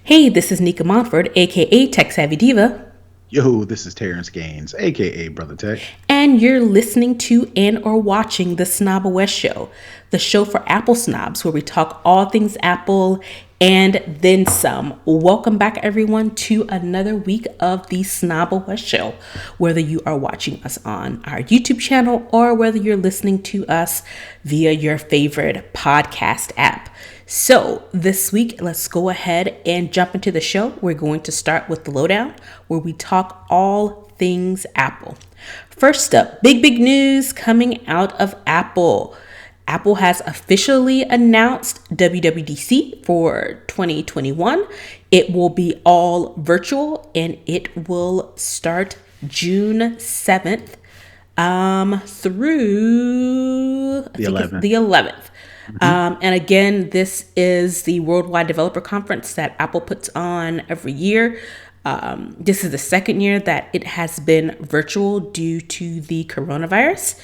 Hey, this is Nica Montford, aka Tech Savvy Diva, Yo, this is Terrance Gaines, aka Brother Tech. and you're listening to and or watching the snobOS show, the show for Apple snobs where we talk all things Apple and then some. Welcome back, everyone, to another week of the snobOS show, whether you are watching us on our YouTube channel or whether you're listening to us via your favorite podcast app. So this week, let's go ahead and jump into the show. We're going to start with the lowdown where we talk all things Apple. First up, big news coming out of Apple. Apple has officially announced WWDC for 2021. It will be all virtual and it will start June 7th through The 11th. the 11th. And again, this is the Worldwide Developer Conference that Apple puts on every year. This is the second year that it has been virtual due to the coronavirus.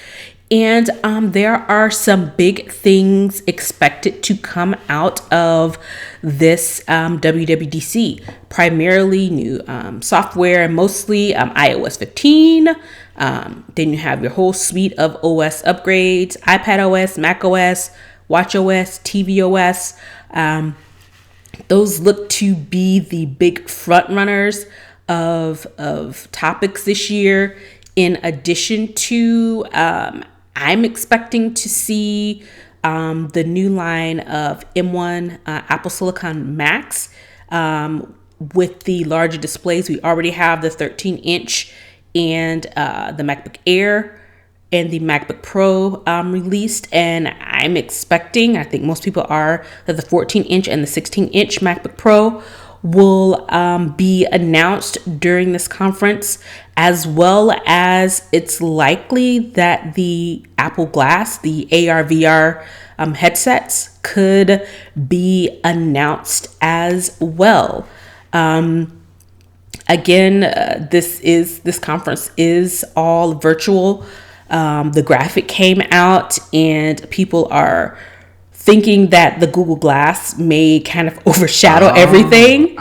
And there are some big things expected to come out of this WWDC, primarily new software, mostly iOS 15. Then you have your whole suite of OS upgrades, iPad OS, Mac OS, watchOS, tvOS. Those look to be the big front runners of topics this year. In addition to, I'm expecting to see the new line of M1 Apple Silicon Macs with the larger displays. We already have the 13-inch and the MacBook Air and the MacBook Pro released, and I'm expecting, I think most people are, that the 14-inch and the 16-inch MacBook Pro will be announced during this conference, as well as it's likely that the Apple Glass, the AR/VR headsets, could be announced as well. Again, this conference is all virtual. The graphic came out and people are thinking that the Google Glass may kind of overshadow everything.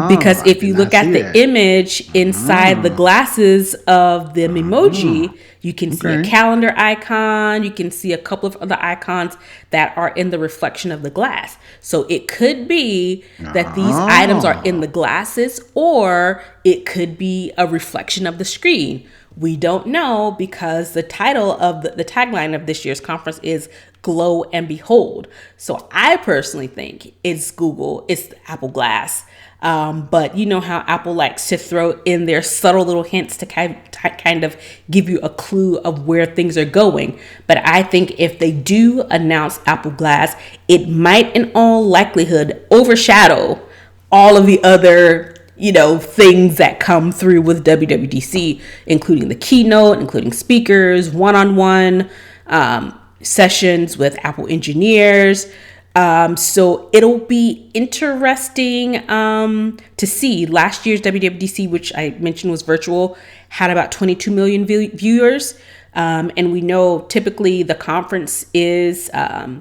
Because if you look at the image inside the glasses of the Memoji, you can see a calendar icon. You can see a couple of other icons that are in the reflection of the glass. So it could be that these items are in the glasses, or it could be a reflection of the screen. We don't know, because the title of the tagline of this year's conference is Glow and Behold. So I personally think it's the Apple Glass. But you know how Apple likes to throw in their subtle little hints to kind of give you a clue of where things are going. But I think if they do announce Apple Glass, it might in all likelihood overshadow all of the other things that come through with WWDC, including the keynote, including speakers, one-on-one sessions with Apple engineers. So it'll be interesting to see. Last year's WWDC, which I mentioned was virtual, had about 22 million viewers. And we know typically the conference is at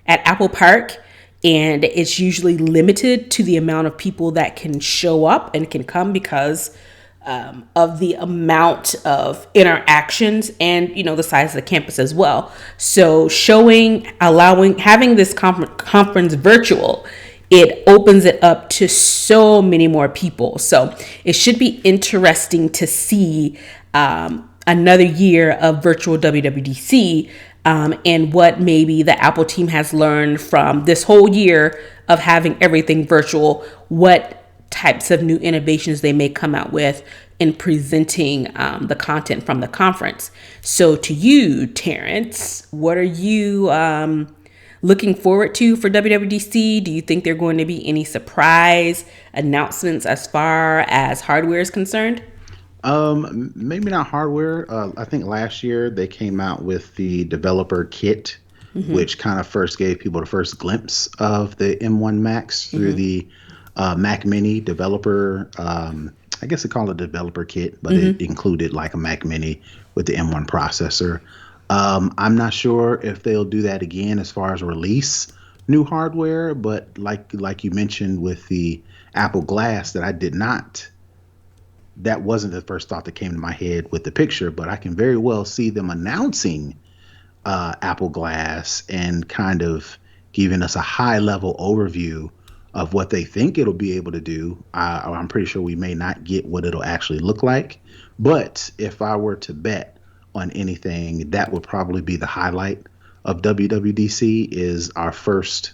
Apple Park. And it's usually limited to the amount of people that can show up and can come because of the amount of interactions and, the size of the campus as well. So having this conference virtual, it opens it up to so many more people. So it should be interesting to see another year of virtual WWDC. And what maybe the Apple team has learned from this whole year of having everything virtual, what types of new innovations they may come out with in presenting the content from the conference. So to you, Terrance, what are you looking forward to for WWDC? Do you think there are going to be any surprise announcements as far as hardware is concerned? Maybe not hardware. I think last year they came out with the developer kit, which kind of first gave people the first glimpse of the M1 Macs through the Mac Mini developer. I guess they call it a developer kit, but it included like a Mac Mini with the M1 processor. I'm not sure if they'll do that again as far as release new hardware, but like you mentioned with the Apple Glass, that wasn't the first thought that came to my head with the picture, but I can very well see them announcing Apple Glass and kind of giving us a high level overview of what they think it'll be able to do. I'm pretty sure we may not get what it'll actually look like, but if I were to bet on anything, that would probably be the highlight of WWDC, is our first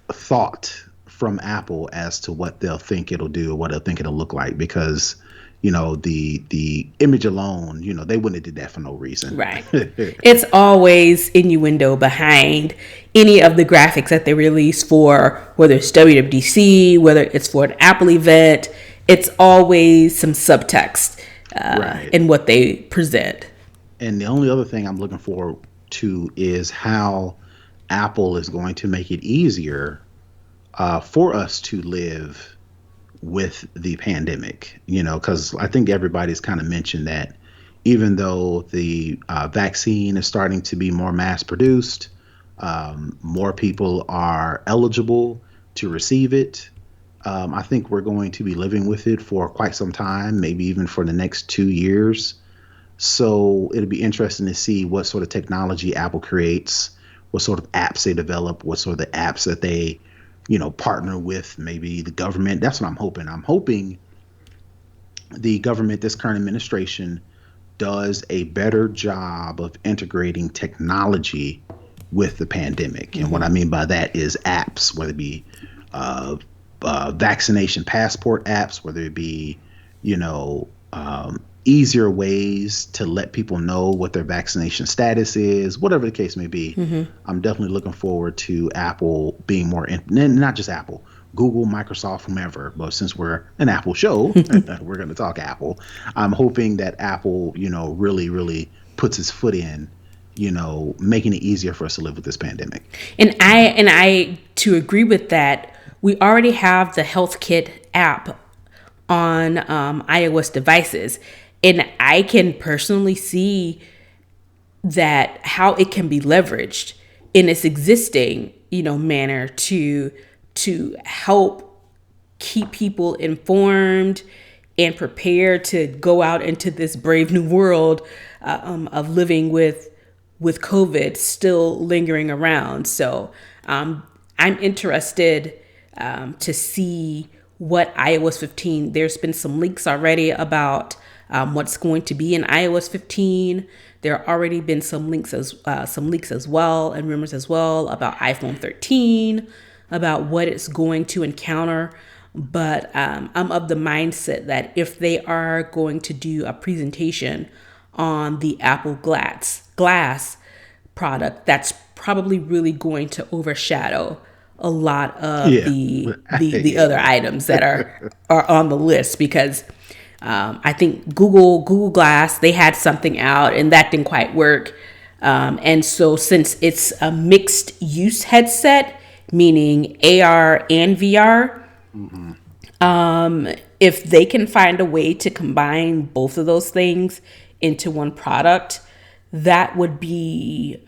thought from Apple as to what they'll think it'll do, what they'll think it'll look like, because the image alone, they wouldn't have did that for no reason. Right. It's always innuendo behind any of the graphics that they release for, whether it's WWDC, whether it's for an Apple event. It's always some subtext Right. in what they present. And the only other thing I'm looking forward to is how Apple is going to make it easier for us to live with the pandemic, because I think everybody's kind of mentioned that even though the vaccine is starting to be more mass produced, more people are eligible to receive it. I think we're going to be living with it for quite some time, maybe even for the next 2 years. So it'll be interesting to see what sort of technology Apple creates, what sort of apps they develop, what sort of the apps that they partner with maybe the government. That's what I'm hoping. I'm hoping the government, this current administration, does a better job of integrating technology with the pandemic. And what I mean by that is apps, whether it be vaccination passport apps, whether it be, easier ways to let people know what their vaccination status is, whatever the case may be. I'm definitely looking forward to Apple being more, not just Apple, Google, Microsoft, whomever. But since we're an Apple show, we're going to talk Apple. I'm hoping that Apple, really, really puts its foot in, making it easier for us to live with this pandemic. And I to agree with that, we already have the Health Kit app on iOS devices. And I can personally see that how it can be leveraged in its existing, manner to help keep people informed and prepared to go out into this brave new world of living with COVID still lingering around. So I'm interested to see what iOS 15. There's been some leaks already about what's going to be in iOS 15. There have already been some leaks as well, and rumors as well about iPhone 13, about what it's going to encounter. But I'm of the mindset that if they are going to do a presentation on the Apple Glass product, that's probably really going to overshadow a lot of the other items that are on the list, because I think Google Glass, they had something out and that didn't quite work. And so since it's a mixed use headset, meaning AR and VR, if they can find a way to combine both of those things into one product, that would be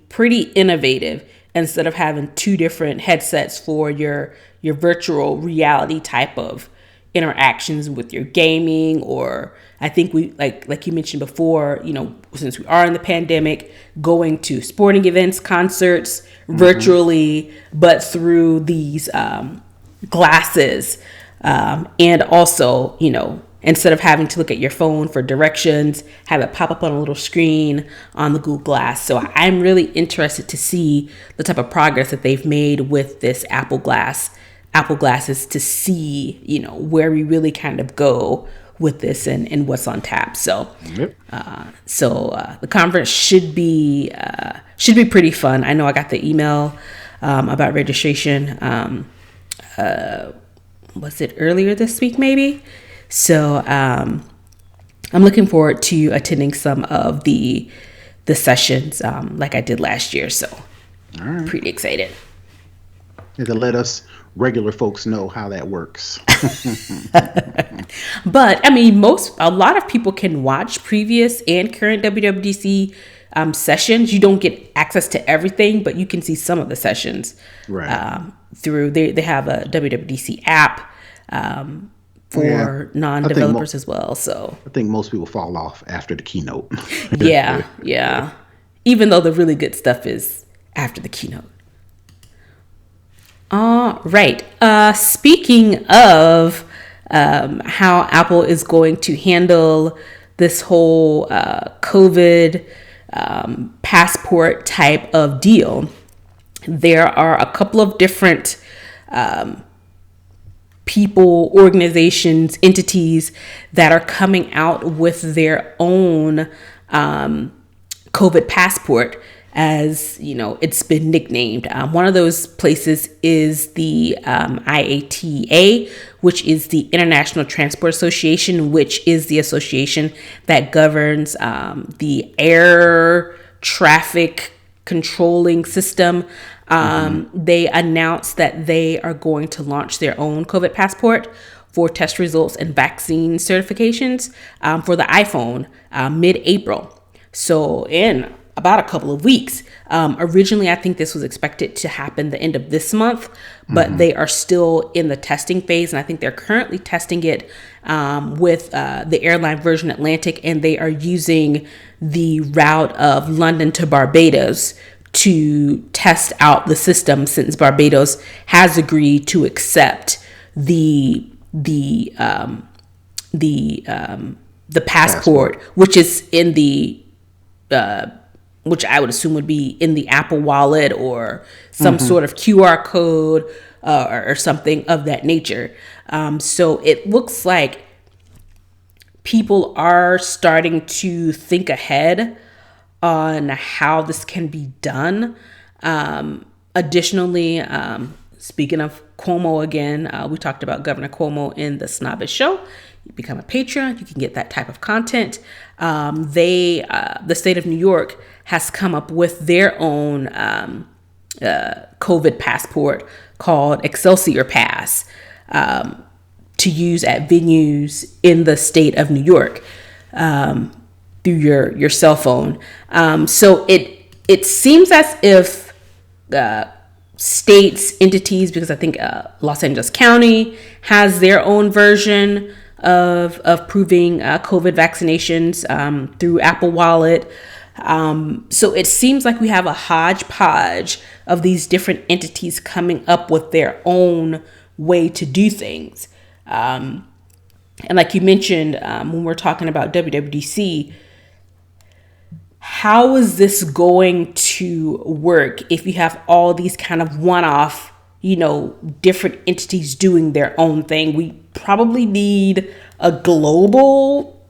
pretty innovative, instead of having two different headsets for your virtual reality type of interactions with your gaming. Or I think we like you mentioned before, since we are in the pandemic, going to sporting events, concerts virtually, but through these glasses, and also, instead of having to look at your phone for directions, have it pop up on a little screen on the Google Glass. So I'm really interested to see the type of progress that they've made with this Apple Glasses, to see, where we really kind of go with this and what's on tap. So, the conference should be pretty fun. I know I got the email about registration. Was it earlier this week, maybe? So I'm looking forward to attending some of the sessions like I did last year. So pretty excited. And to let us regular folks know how that works. But I mean, a lot of people can watch previous and current WWDC sessions. You don't get access to everything, but you can see some of the sessions Right. through. They have a WWDC app for I think non-developers as well. So I think most people fall off after the keynote. yeah. Even though the really good stuff is after the keynote. All right. Speaking of how Apple is going to handle this whole COVID passport type of deal, there are a couple of different people, organizations, entities that are coming out with their own COVID passport, as you know, it's been nicknamed. One of those places is the IATA, which is the International Transport Association, which is the association that governs the air traffic controlling system. They announced that they are going to launch their own COVID passport for test results and vaccine certifications for the iPhone mid-April. So in about a couple of weeks. Originally, I think this was expected to happen the end of this month, but they are still in the testing phase. And I think they're currently testing it with the airline Virgin Atlantic, and they are using the route of London to Barbados to test out the system, since Barbados has agreed to accept the passport, which is in the which I would assume would be in the Apple Wallet or some sort of QR code or something of that nature. So it looks like people are starting to think ahead on how this can be done. Additionally, speaking of Cuomo again, we talked about Governor Cuomo in the snobOS show. You become a patron, you can get that type of content. The state of New York has come up with their own COVID passport called Excelsior Pass to use at venues in the state of New York through your cell phone. So it seems as if states, entities, because I think Los Angeles County has their own version of proving COVID vaccinations through Apple Wallet. So it seems like we have a hodgepodge of these different entities coming up with their own way to do things. And like you mentioned, when we're talking about WWDC, how is this going to work if you have all these kind of one-off, different entities doing their own thing? We probably need a global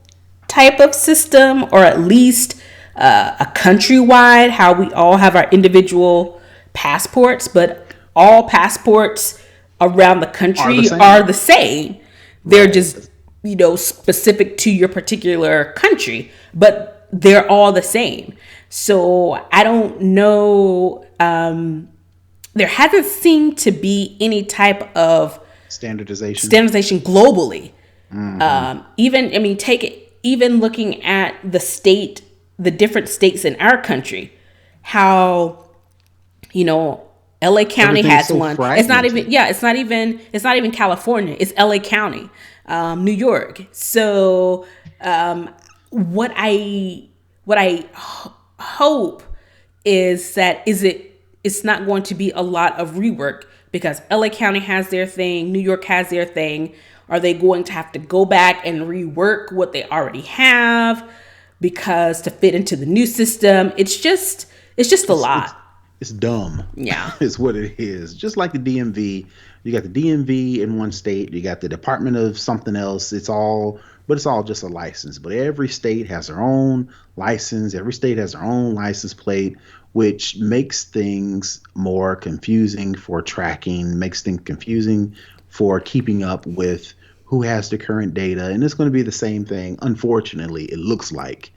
type of system, or at least a countrywide, how we all have our individual passports, but all passports around the country are the same. They're just, specific to your particular country, but they're all the same. So I don't know. There hasn't seemed to be any type of standardization globally. Even looking at the different states in our country, how, LA County has one. Fragmented. It's not even California. It's LA County, New York. So, what I hope is that it's not going to be a lot of rework, because LA County has their thing, New York has their thing. Are they going to have to go back and rework what they already have because to fit into the new system? It's just a lot. It's dumb. Yeah. It's what it is. Just like the DMV. You got the DMV in one state, you got the Department of something else. It's all just a license. But every state has their own license. Every state has their own license plate, which makes things more confusing for tracking, makes things confusing for keeping up with who has the current data. And it's going to be the same thing. Unfortunately, it looks like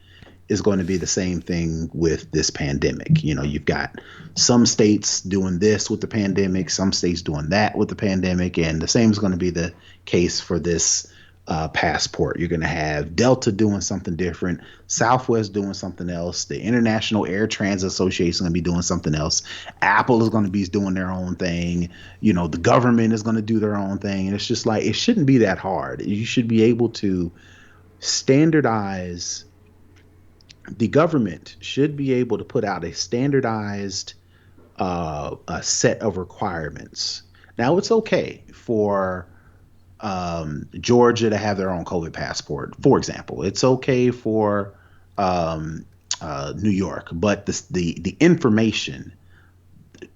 it's going to be the same thing with this pandemic. You've got some states doing this with the pandemic, some states doing that with the pandemic, and the same is going to be the case for this passport. You're going to have Delta doing something different, Southwest doing something else, the International Air Transit Association is going to be doing something else, Apple is going to be doing their own thing, the government is going to do their own thing. And it's just like, it shouldn't be that hard. You should be able to standardize. The government should be able to put out a standardized a set of requirements. Now, it's okay for Georgia to have their own COVID passport, for example. It's okay for New York, but the information,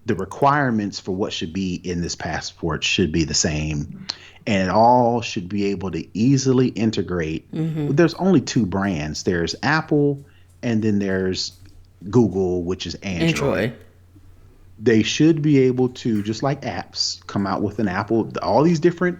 the requirements for what should be in this passport should be the same, and it all should be able to easily integrate. There's only two brands. There's Apple, and then there's Google, which is Android. They should be able to, just like apps, come out with an Apple. All these different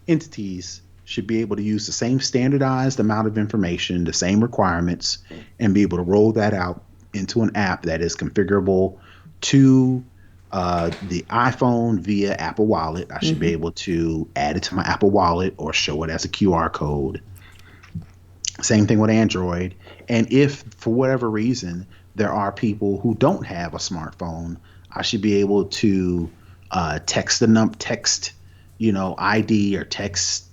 entities should be able to use the same standardized amount of information, the same requirements, and be able to roll that out into an app that is configurable to the iPhone via Apple Wallet. I should be able to add it to my Apple Wallet or show it as a QR code. Same thing with Android. And if, for whatever reason, there are people who don't have a smartphone, I should be able to text ID or text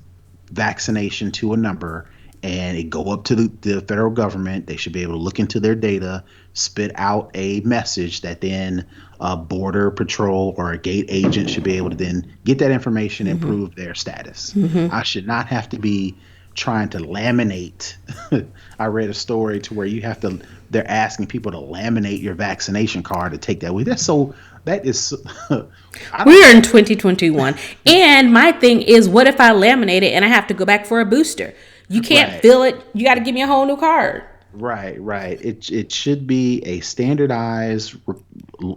vaccination to a number, and it go up to the federal government. They should be able to look into their data, spit out a message that then a border patrol or a gate agent should be able to then get that information and prove their status. I should not have to be trying to laminate. I read a story to where they're asking people to laminate your vaccination card to take that with. That is we are in 2021, and my thing is, what if I laminate it and I have to go back for a booster? You can't fill it. You got to give me a whole new card. Right. It should be a standardized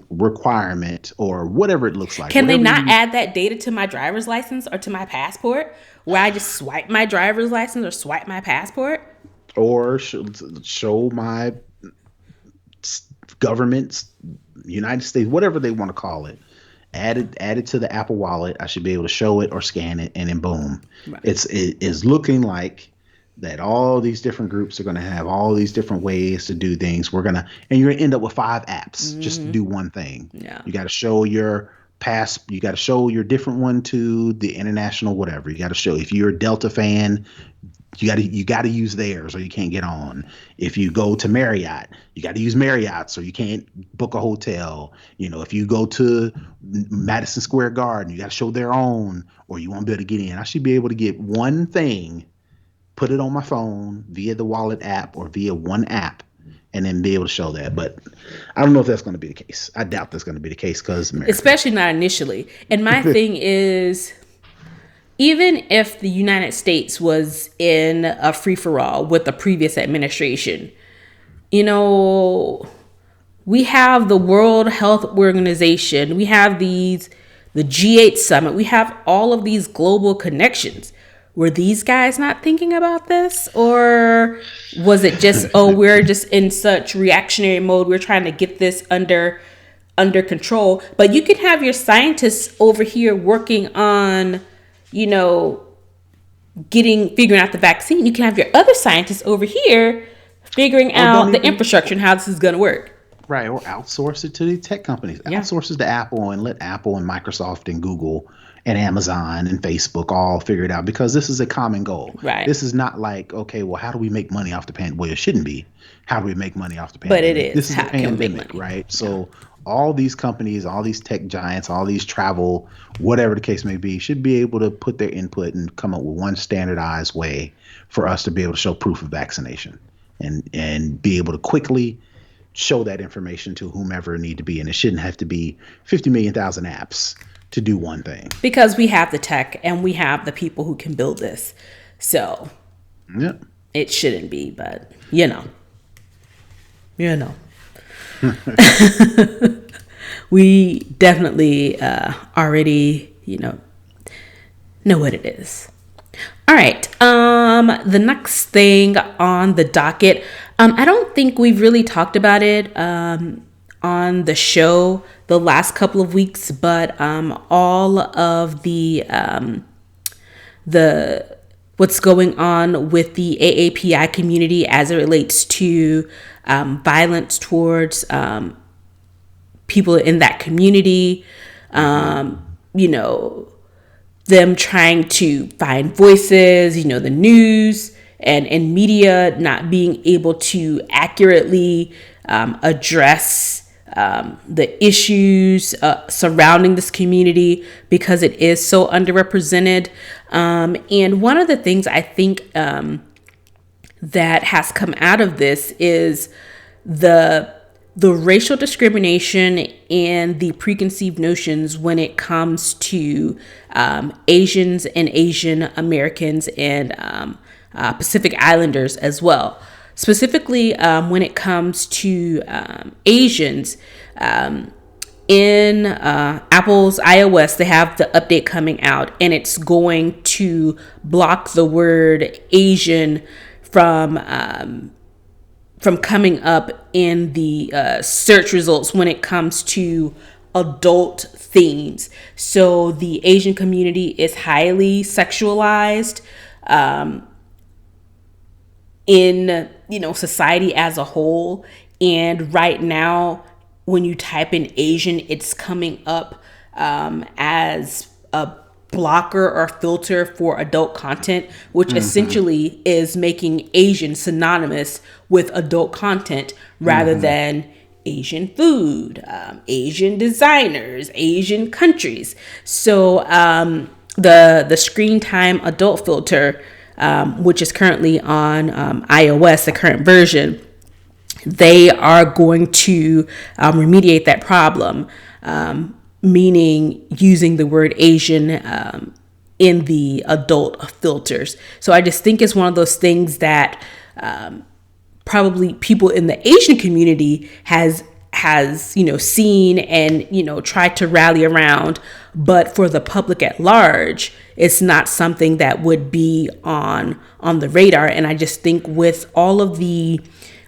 requirement, or whatever it looks like. Can they not add that data to my driver's license or to my passport, where I just swipe my driver's license or swipe my passport? Or show my government's United States, whatever they want to call it, add it to the Apple Wallet. I should be able to show it or scan it, and then boom. Right. It is looking like that all these different groups are going to have all these different ways to do things. And you're going to end up with 5 apps just to do one thing. Yeah. You got to show your you got to show your different one to the international whatever. You got to show, if you're a Delta fan, you got to use theirs or you can't get on. If you go to Marriott, you got to use Marriott's or you can't book a hotel. If you go to Madison Square Garden, you got to show their own, or you won't be able to get in. I should be able to get one thing, put it on my phone via the wallet app or via one app, and then be able to show that. But I don't know if that's going to be the case. I doubt that's going to be the case, especially not initially. And my thing is, even if the United States was in a free-for-all with the previous administration, we have the World Health Organization, we have the G8 summit, we have all of these global connections. Were these guys not thinking about this? Or was it just, we're just in such reactionary mode, we're trying to get this under control? But you can have your scientists over here working on, figuring out the vaccine. You can have your other scientists over here figuring out the infrastructure and how this is going to work. Right, or outsource it to the tech companies. Yeah. Outsource it to Apple and let Apple and Microsoft and Google and Amazon and Facebook all figure it out, because this is a common goal. Right. This is not like, okay, well, how do we make money off the pandemic? Well, it shouldn't be. How do we make money off the pandemic? But it is. This is a pandemic, right? So all these companies, all these tech giants, all these travel, whatever the case may be, should be able to put their input and come up with one standardized way for us to be able to show proof of vaccination and be able to quickly show that information to whomever need to be. And it shouldn't have to be 50 million thousand apps to do one thing. Because we have the tech and we have the people who can build this. So it shouldn't be, but we definitely already, know what it is. All right. The next thing on the docket, I don't think we've really talked about it on the show the last couple of weeks, but all of the what's going on with the AAPI community as it relates to violence towards people in that community. You know, them trying to find voices, you know, the news and media not being able to accurately address the issues surrounding this community because it is so underrepresented. And one of the things I think that has come out of this is the racial discrimination and the preconceived notions when it comes to Asians and Asian Americans and Pacific Islanders as well. Specifically, when it comes to Asians, in Apple's iOS, they have the update coming out, and it's going to block the word Asian from coming up in the search results when it comes to adult themes. So the Asian community is highly sexualized in, you know, society as a whole. And right now, when you type in Asian, it's coming up as a blocker or filter for adult content, which essentially is making Asian synonymous with adult content rather than Asian food, Asian designers, Asian countries. So the screen time adult filter, which is currently on iOS, the current version, they are going to remediate that problem, meaning using the word Asian in the adult filters. So I just think it's one of those things that probably people in the Asian community has you know seen and you know tried to rally around, but for the public at large, it's not something that would be on the radar. And I just think with all of the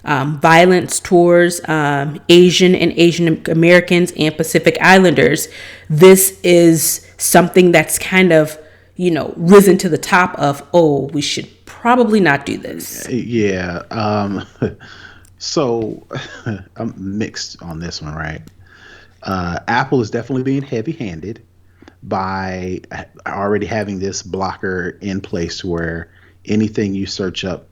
violence towards Asian and Asian Americans and Pacific Islanders, this is something that's kind of, you know, risen to the top of, oh, we should probably not do this. Yeah. So I'm mixed on this one, right? Apple is definitely being heavy-handed by already having this blocker in place where anything you search up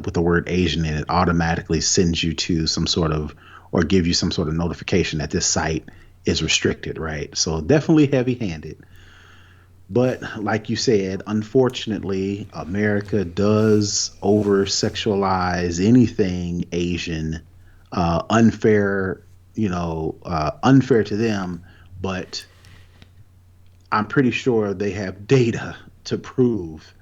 with the word Asian in it automatically sends you to some sort of, or give you some sort of notification that this site is restricted, right? So definitely heavy-handed. But like you said, unfortunately, America does over sexualize anything Asian, unfair, unfair to them. But I'm pretty sure they have data to prove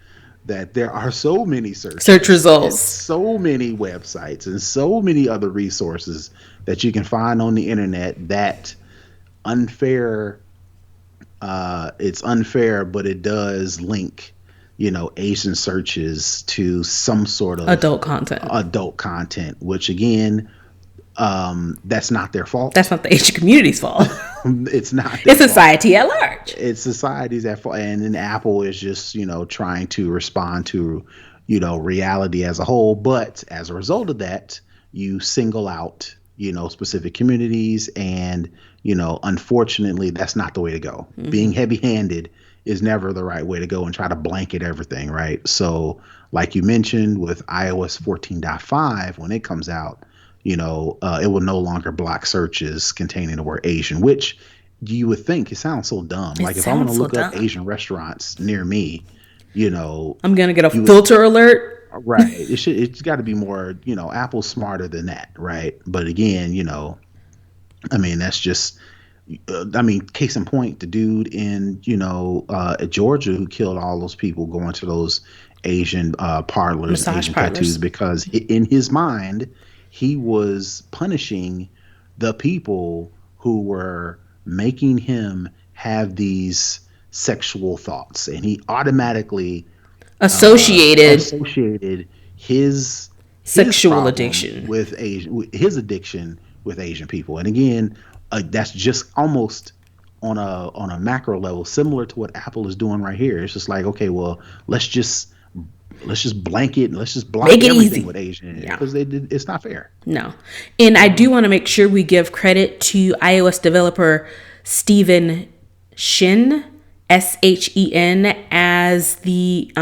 that there are so many Search results, so many websites, and so many other resources that you can find on the internet that unfair. It's unfair, but it does link, Asian searches to some sort of adult content, which again, that's not their fault. That's not the Asian community's fault. It's not. It's society at large. It's society's at fault, and then Apple is just, trying to respond to, reality as a whole. But as a result of that, you single out, specific communities, and unfortunately, that's not the way to go. Mm-hmm. Being heavy-handed is never the right way to go and try to blanket everything, right? So, like you mentioned, with iOS 14.5, when it comes out, it will no longer block searches containing the word Asian, which you would think it sounds so dumb. Like if I want to look up Asian restaurants near me, I'm gonna get a filter alert. Right. It's got to be more, Apple's smarter than that, right? But again, that's just, case in point, the dude in, Georgia who killed all those people going to those Asian parlors, Asian tattoos, because in his mind, he was punishing the people who were making him have these sexual thoughts, and he automatically associated his sexual addiction with his addiction with Asian people. And again, that's just almost on a macro level similar to what Apple is doing right here. It's just like, okay, well, let's just let's just block Make it everything easy. with Asian Yeah. because it's not fair. No. And I do want to make sure we give credit to iOS developer Stephen Shin, Shen, as the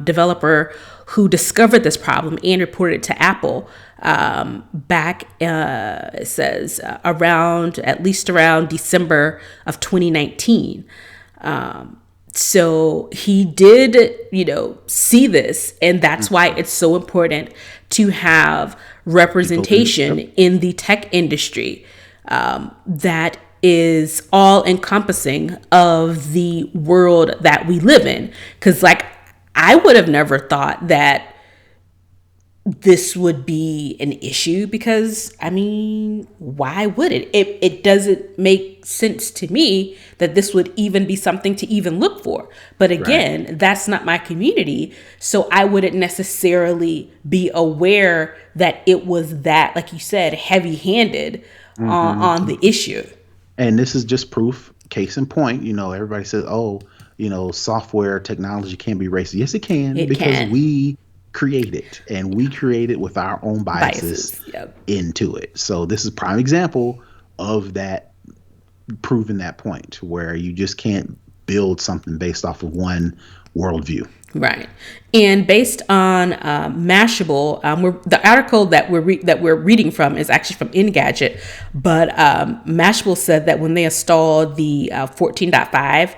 developer who discovered this problem and reported it to Apple back, it says, at least around December of 2019. So he did, see this, and that's why it's so important to have representation in the tech industry that is all encompassing of the world that we live in. Because, like, I would have never thought that this would be an issue, because I mean, why would it doesn't make sense to me that this would even be something to even look for. But again, right, that's not my community, so I wouldn't necessarily be aware that it was that, like you said, heavy-handed on the issue. And this is just proof, case in point. Everybody says, oh, software technology can be racist. Yes, it can, because we create it, and we create it with our own biases yep, into it. So this is a prime example of that, proving that point where you just can't build something based off of one worldview. Right. And based on Mashable, the article that we're reading from is actually from Engadget, but Mashable said that when they installed the 14.5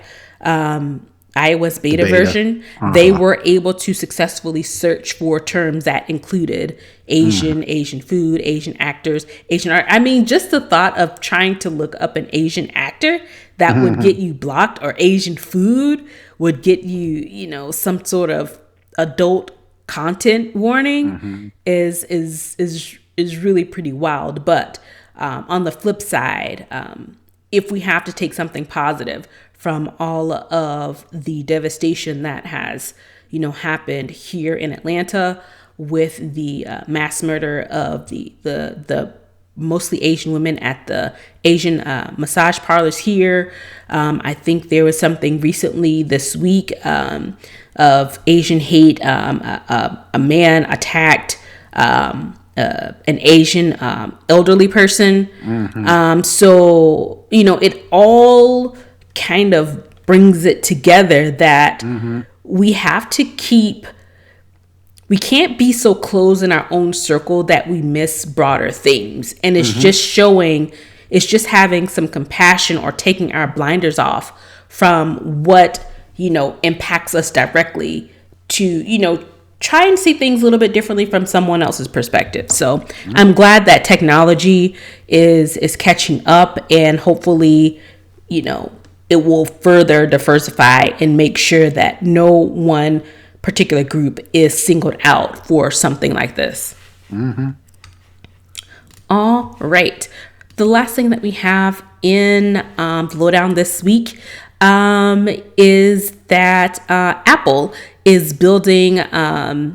iOS beta version, they were able to successfully search for terms that included Asian food, Asian actors, Asian art. I mean, just the thought of trying to look up an Asian actor that would get you blocked, or Asian food would get you, some sort of adult content warning is really pretty wild. But on the flip side, if we have to take something positive from all of the devastation that has, happened here in Atlanta with the mass murder of the mostly Asian women at the Asian massage parlors here. I think there was something recently this week of Asian hate. A man attacked an Asian elderly person. So, it all kind of brings it together that we have to we can't be so close in our own circle that we miss broader themes. And it's just having some compassion, or taking our blinders off from what, impacts us directly, to, try and see things a little bit differently from someone else's perspective. So I'm glad that technology is catching up, and hopefully, it will further diversify and make sure that no one particular group is singled out for something like this. All right. The last thing that we have in the lowdown this week is that Apple is building a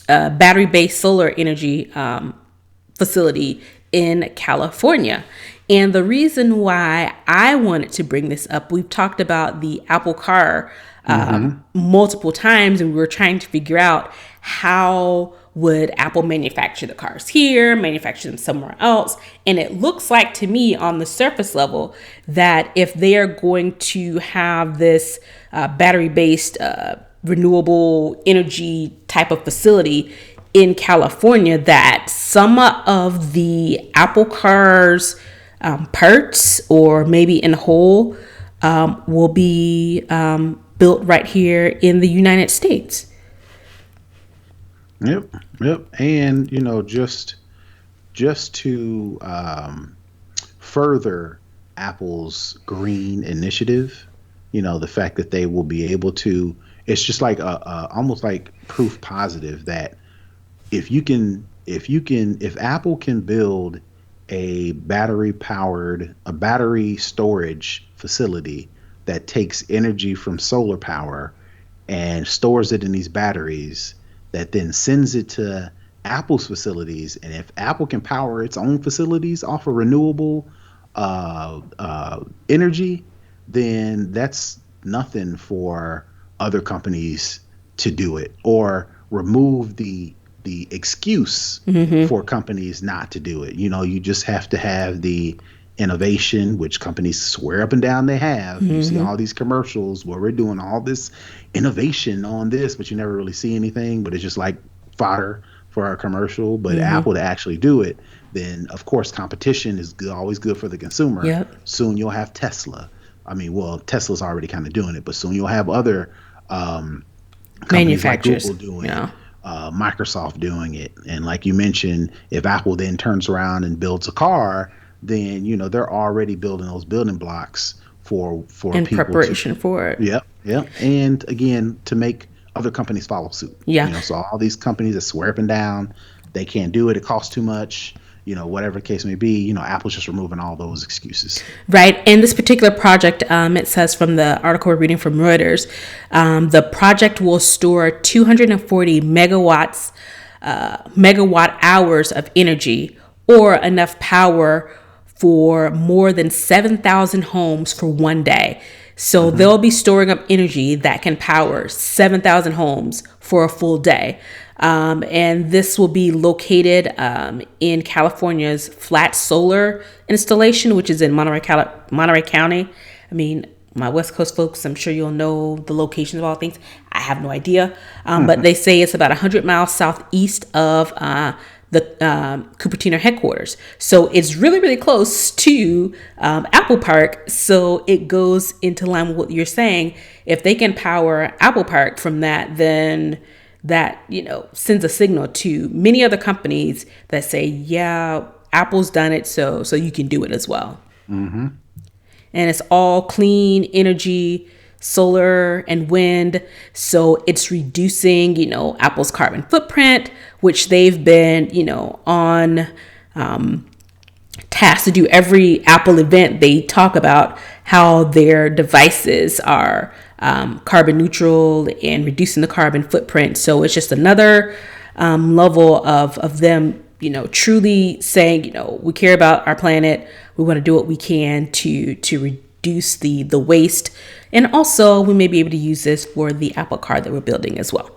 battery-based solar energy facility in California. And the reason why I wanted to bring this up, we've talked about the Apple Car multiple times, and we were trying to figure out how would Apple manufacture the cars here, manufacture them somewhere else. And it looks like to me on the surface level that if they are going to have this battery-based renewable energy type of facility in California, that some of the Apple Cars parts, or maybe in whole, will be built right here in the United States. Yep. And just to further Apple's green initiative, the fact that they will be able to, it's just like almost like proof positive that if Apple can build a battery storage facility that takes energy from solar power and stores it in these batteries, that then sends it to Apple's facilities. And if Apple can power its own facilities off of renewable energy, then that's nothing for other companies to do it. Or remove the excuse for companies not to do it. You just have to have the innovation, which companies swear up and down they have. You see all these commercials where we're doing all this innovation on this, but you never really see anything, but it's just like fodder for our commercial. But Apple to actually do it, then of course competition is always good for the consumer. Yep. Soon you'll have Tesla. I mean, well, Tesla's already kind of doing it, but soon you'll have other companies like Google doing it, Microsoft doing it. And like you mentioned, if Apple then turns around and builds a car, then they're already building those building blocks for in people preparation for it. Yep. And again, to make other companies follow suit. Yeah. So all these companies that swear up and down they can't do it, it costs too much, whatever the case may be, Apple's just removing all those excuses. Right. In this particular project, it says from the article we're reading from Reuters, the project will store 240 megawatt hours of energy, or enough power for more than 7,000 homes for one day. So they'll be storing up energy that can power 7,000 homes for a full day. And this will be located in California's Flat Solar installation, which is in Monterey County. I mean, my West Coast folks, I'm sure you'll know the locations of all things. I have no idea. But they say it's about 100 miles southeast of the Cupertino headquarters. So it's really, really close to Apple Park. So it goes into line with what you're saying. If they can power Apple Park from that, then that, sends a signal to many other companies that say, yeah, Apple's done it, so you can do it as well. And it's all clean energy, solar and wind. So it's reducing, Apple's carbon footprint, which they've been, on task to do. Every Apple event, they talk about how their devices are carbon neutral and reducing the carbon footprint. So it's just another level of them, truly saying, we care about our planet. We want to do what we can to reduce the waste. And also we may be able to use this for the Apple Car that we're building as well.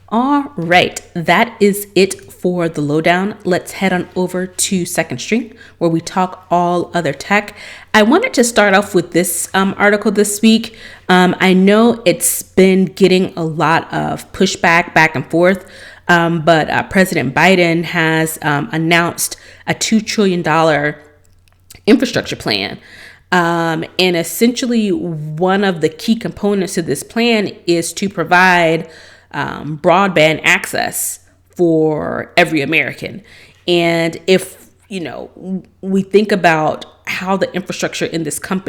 All right, that is it for the lowdown. Let's head on over to Second String, where we talk all other tech. I wanted to start off with this article this week. I know it's been getting a lot of pushback back and forth, but President Biden has announced a $2 trillion infrastructure plan. And essentially, one of the key components of this plan is to provide broadband access for every American. And if, we think about how the infrastructure in this in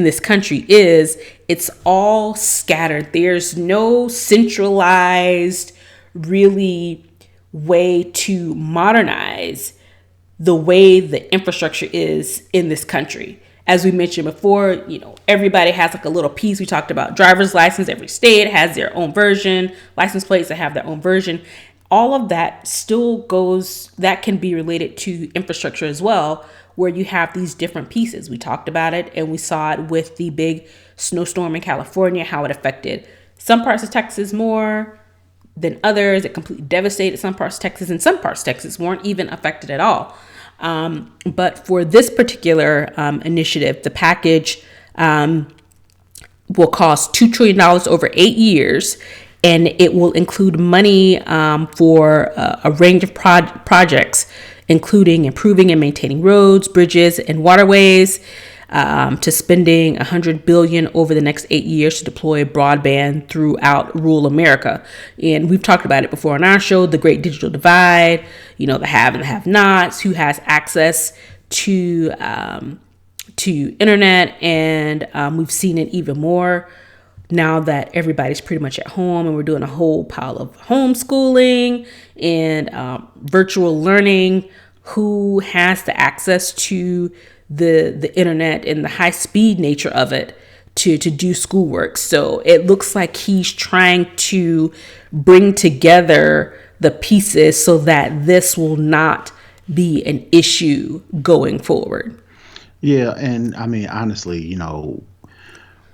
this country is, it's all scattered. There's no centralized, really way to modernize the way the infrastructure is in this country. As we mentioned before, everybody has like a little piece. We talked about driver's license. Every state has their own version, license plates that have their own version. All of that that can be related to infrastructure as well, where you have these different pieces. We talked about it and we saw it with the big snowstorm in California, how it affected some parts of Texas more than others. It completely devastated some parts of Texas, and some parts of Texas weren't even affected at all. But for this particular initiative, the package will cost $2 trillion over 8 years, and it will include money for a range of projects, including improving and maintaining roads, bridges, and waterways, to spending $100 billion over the next 8 years to deploy broadband throughout rural America. And we've talked about it before on our show, the Great Digital Divide, the have and the have-nots, who has access to internet, and we've seen it even more now that everybody's pretty much at home, and we're doing a whole pile of homeschooling and virtual learning. Who has the access to the internet and the high speed nature of it to do schoolwork? So it looks like he's trying to bring together the pieces so that this will not be an issue going forward. Yeah, and I mean, honestly,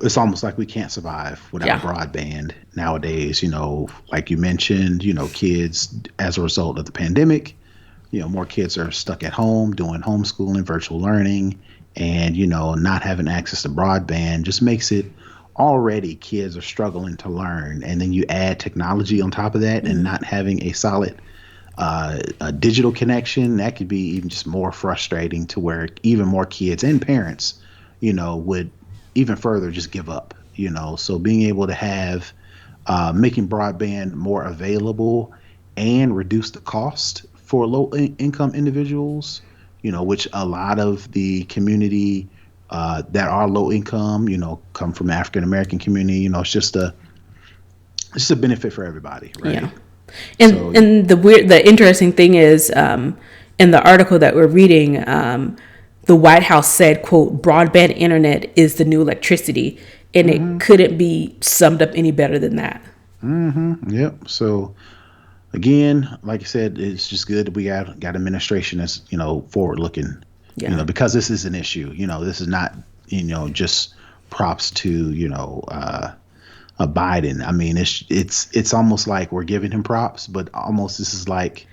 it's almost like we can't survive without Yeah. broadband nowadays. Like you mentioned, kids, as a result of the pandemic, more kids are stuck at home doing homeschooling, virtual learning, and, not having access to broadband just makes it already kids are struggling to learn. And then you add technology on top of that and not having a solid a digital connection, that could be even just more frustrating to where even more kids and parents, would even further just give up. So being able to have making broadband more available and reduce the cost for income individuals, which a lot of the community that are low income, come from African American community. It's just a benefit for everybody, Yeah. right? So And the interesting thing is, in the article that we're reading, the White House said, "quote broadband internet is the new electricity," and it couldn't be summed up any better than that. yep. So again, like I said, it's just good that we got administration that's forward looking, Yeah. because this is an issue. This is not just props to Biden. I mean, it's almost like we're giving him props, but almost this is like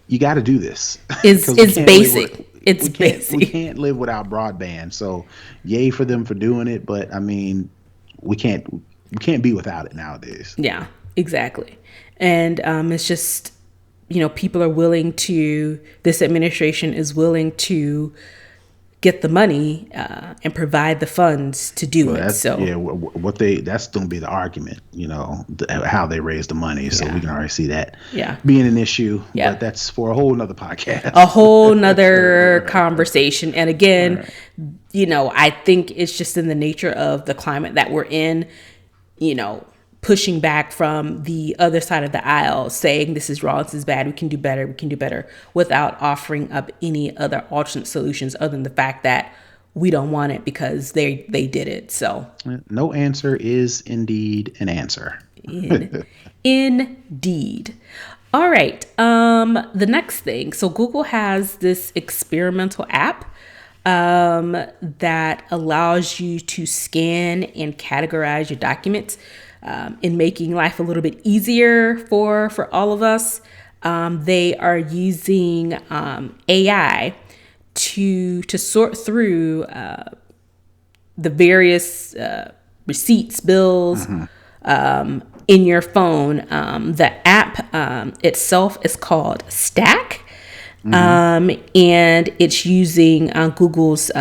you got to do this It's because it's basic. It's we basic. can't live without broadband. So yay for them for doing it, but I mean we can't be without it nowadays. Yeah, exactly. And it's just, people are willing to, this administration is willing to get the money and provide the funds to do Well, it. that's So, yeah. That's going to be the argument. How they raise the money. So we yeah, can already see that yeah, being an issue. yeah. But that's for a whole nother A podcast. whole nother conversation. And All again, right. I think it's just in the nature of the climate that we're in, you know, pushing back from the other side of the aisle, saying this is wrong, this is bad, we can do better, without offering up any other alternate solutions other than the fact that we don't want it because they did it. So No answer is indeed an answer. indeed. All right. The next thing. So Google has this experimental app that allows you to scan and categorize your documents, in making life a little bit easier for all of us. They are using AI to sort through the various receipts, bills, in your phone. The app itself is called Stack. And it's using Google's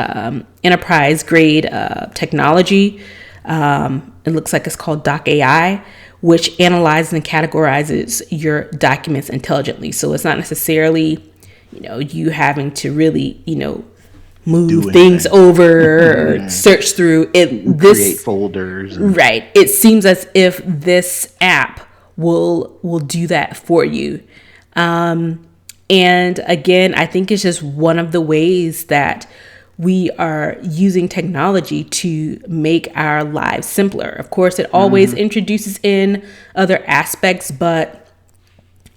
enterprise grade technology. It looks like it's called Doc AI, which analyzes and categorizes your documents intelligently. So it's not necessarily, you having to really, move Do things anything. over or search through it. Create folders. Right. It seems as if this app will do that for you. And again, I think it's just one of the ways that we are using technology to make our lives simpler. Of course, it always introduces in other aspects, but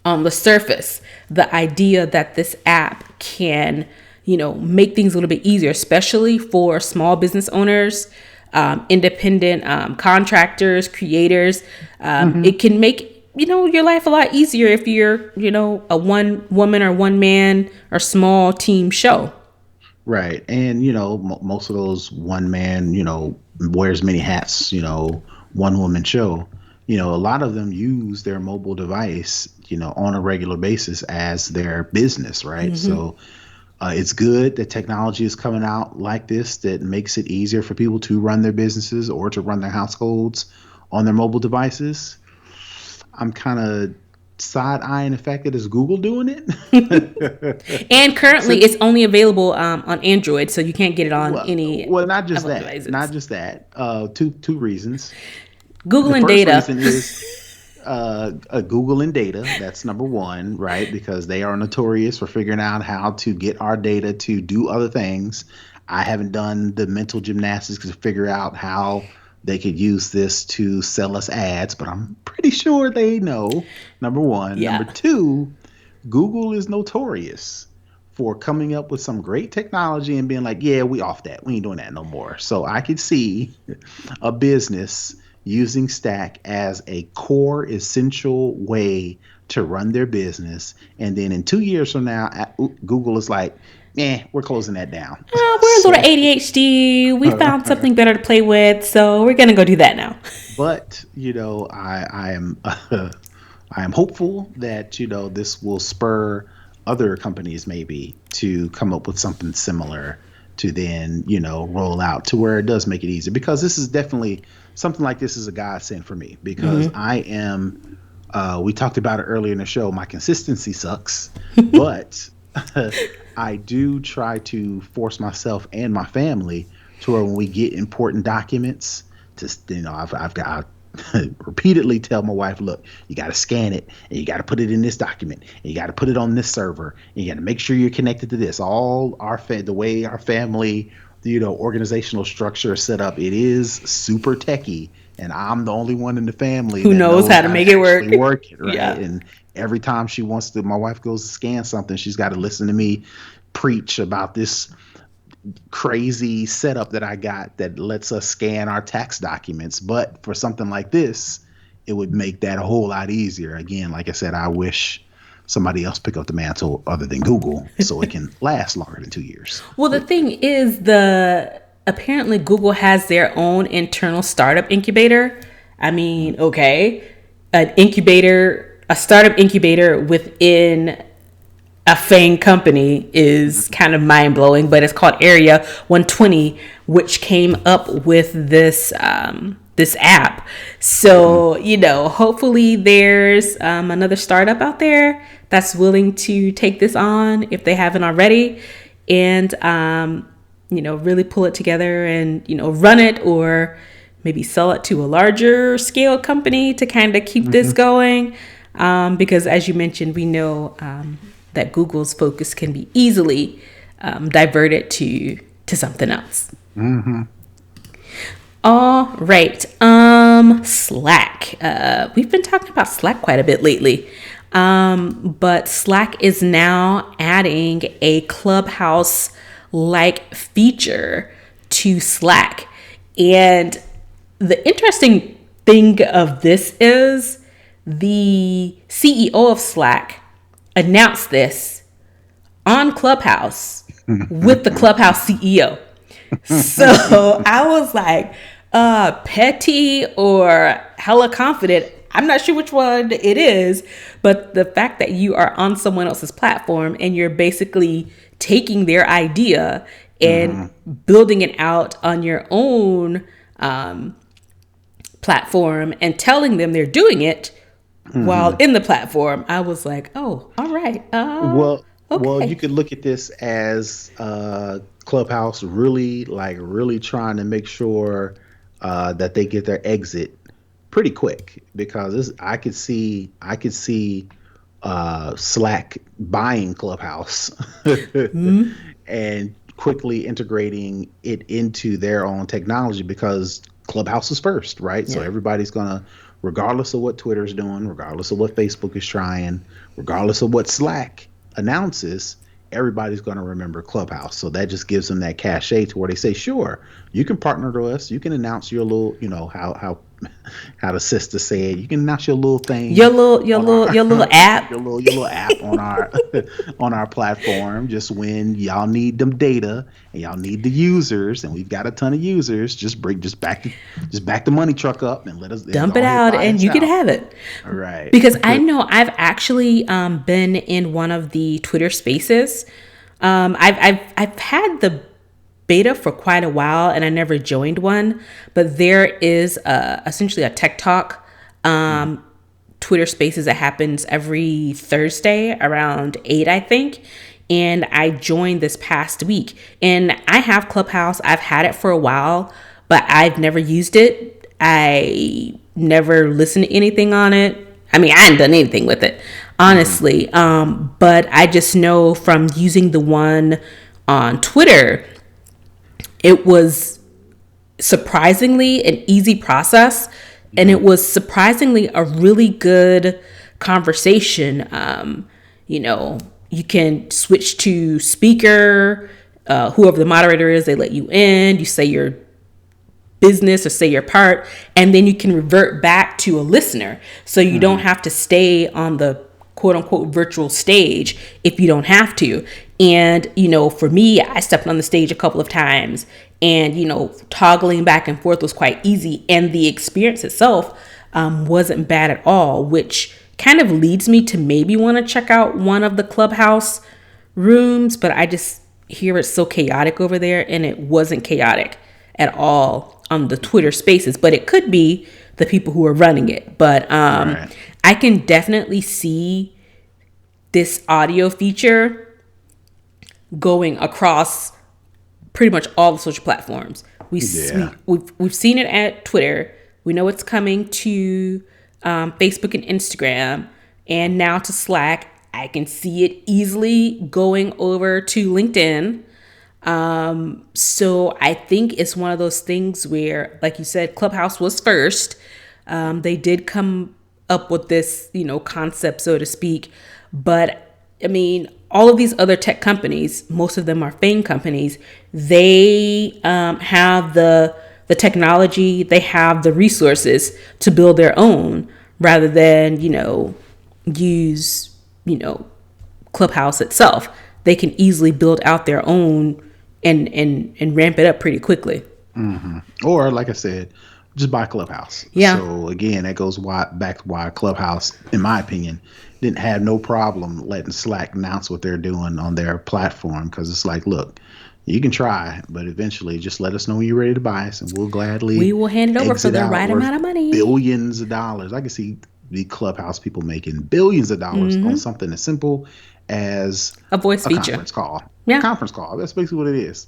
on the surface, the idea that this app can, make things a little bit easier, especially for small business owners, independent contractors, creators. It can make your life a lot easier if you're a one woman or one man or small team show. Right. And, most of those one man, wears many hats, one woman show, a lot of them use their mobile device, on a regular basis as their business. Right. So it's good that technology is coming out like this that makes it easier for people to run their businesses or to run their households on their mobile devices. I'm kind of side eyeing the fact that it's Google doing it. And So, currently, it's only available on Android, so you can't get it on well, any not just Apple that, not devices. just that. Two reasons. Google The and first data. reason is Google and data. That's number one, right? Because they are notorious for figuring out how to get our data to do other things. I haven't done the mental gymnastics to figure out how they could use this to sell us ads, but I'm pretty sure they know. Number one. Number Yeah. two, Google is notorious for coming up with some great technology and being like, yeah, we off that. We ain't doing that no more. So I could see a business using Stack as a core essential way to run their business. And then in 2 years from now, Google is like, we're closing that down. We're a little ADHD. We found something better to play with, so we're gonna go do that now. But I am I am hopeful that this will spur other companies maybe to come up with something similar to then roll out to where it does make it easier, because this is definitely something like this is a godsend for me, because I am we talked about it earlier in the show, my consistency sucks, but I do try to force myself and my family to where when we get important documents, I've got repeatedly tell my wife, look, you got to scan it and you got to put it in this document and you got to put it on this server and you got to make sure you're connected to this. All the way our family, organizational structure is set up, it is super techie, and I'm the only one in the family who knows how to make it work. Right? Yeah. And every time my wife goes to scan something, she's got to listen to me preach about this crazy setup that I got that lets us scan our tax documents. But for something like this, it would make that a whole lot easier. Again, like I said, I wish somebody else pick up the mantle other than Google so it can last longer than 2 years. Well, the thing is, apparently Google has their own internal startup incubator. I mean, okay, a startup incubator within a FANG company is kind of mind-blowing, but it's called Area 120, which came up with this app. So, hopefully there's another startup out there that's willing to take this on if they haven't already, and really pull it together and run it, or maybe sell it to a larger scale company to kind of keep this going, because as you mentioned, we know that Google's focus can be easily diverted to something else. All right. Slack. We've been talking about Slack quite a bit lately. But Slack is now adding a Clubhouse-like feature to Slack. And the interesting thing of this is the CEO of Slack announced this on Clubhouse with the Clubhouse CEO. So I was like, petty or hella confident. I'm not sure which one it is, but the fact that you are on someone else's platform and you're basically taking their idea and building it out on your own platform and telling them they're doing it while in the platform, I was like, oh, all right. Well, you could look at this as Clubhouse really trying to make sure that they get their exit pretty quick, because I could see Slack buying Clubhouse and quickly integrating it into their own technology, because Clubhouse is first, right? Yeah. So everybody's gonna, regardless of what Twitter's doing, regardless of what Facebook is trying, regardless of what Slack announces, everybody's going to remember Clubhouse. So that just gives them that cachet to where they say, sure, you can partner to us. You can announce your little, how the sister said, you can announce your little thing, your little app, your little app on our on our platform. Just when y'all need them data and y'all need the users, and we've got a ton of users, just back the money truck up and let us dump it out, and you can have it. All right. Because I know I've actually been in one of the Twitter Spaces. I've had the beta for quite a while and I never joined one, but there is essentially a Tech Talk Twitter Spaces that happens every Thursday around 8, I think. And I joined this past week, and I have Clubhouse. I've had it for a while, but I've never used it. I never listened to anything on it. I mean, I hadn't done anything with it, honestly. But I just know from using the one on Twitter, it was surprisingly an easy process, and it was surprisingly a really good conversation. you can switch to speaker. Whoever the moderator is, they let you in. You say your business or say your part, and then you can revert back to a listener. So you don't have to stay on the quote unquote virtual stage if you don't have to. And, for me, I stepped on the stage a couple of times, and, toggling back and forth was quite easy. And the experience itself wasn't bad at all, which kind of leads me to maybe want to check out one of the Clubhouse rooms, but I just hear it's so chaotic over there, and it wasn't chaotic at all on the Twitter Spaces, but it could be the people who are running it. But right. I can definitely see this audio feature going across pretty much all the social platforms. We've seen it at Twitter. We know it's coming to Facebook and Instagram, and now to Slack. I can see it easily going over to LinkedIn. So I think it's one of those things where, like you said, Clubhouse was first. They did come up with this, concept, so to speak. But I mean, all of these other tech companies, most of them are FANG companies. They have the technology, they have the resources to build their own, rather than use Clubhouse itself. They can easily build out their own and ramp it up pretty quickly. Mm-hmm. Or, like I said, just buy Clubhouse. Yeah. So again, that goes back to why Clubhouse, in my opinion, didn't have no problem letting Slack announce what they're doing on their platform, because it's like, look, you can try, but eventually just let us know when you're ready to buy us, and we will hand it over for the right amount of money. Billions of dollars. I can see the Clubhouse people making billions of dollars on something as simple as a voice feature. Conference call. Yeah. Conference call. That's basically what it is.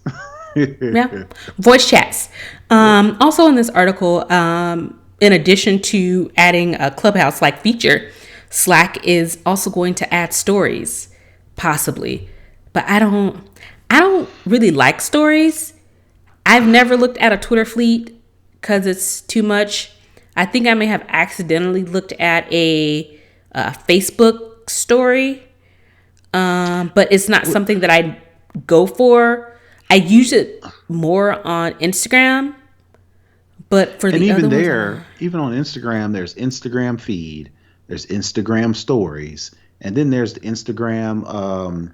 Yeah. Voice chats. Also in this article, in addition to adding a Clubhouse-like feature, Slack is also going to add stories, possibly. But I don't really like stories. I've never looked at a Twitter feed because it's too much. I think I may have accidentally looked at a Facebook story, but it's not something that I go for. I use it more on Instagram, but for the other ones, even on Instagram, there's Instagram feed, there's Instagram stories, and then there's the Instagram.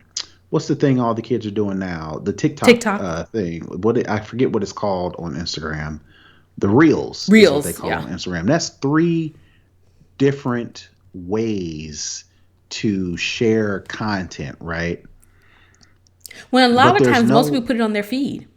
What's the thing all the kids are doing now? The TikTok. Thing. I forget what it's called on Instagram. The Reels is what they call it on Instagram. That's 3 different ways to share content, right? Well, a lot of times, most people put it on their feed.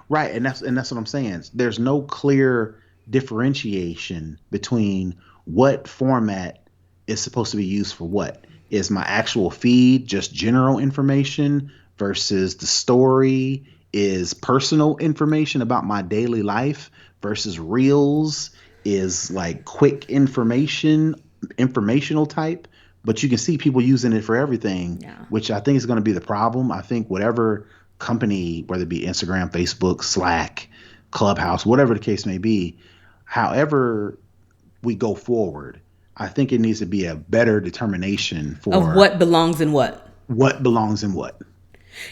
Right, and that's what I'm saying. There's no clear differentiation between what format is supposed to be used for what. Is my actual feed just general information versus the story is personal information about my daily life versus Reels is like quick informational type. But you can see people using it for everything, which I think is going to be the problem. I think whatever company, whether it be Instagram, Facebook, Slack, Clubhouse, whatever the case may be, however we go forward, I think it needs to be a better determination of what belongs in what. What belongs in what.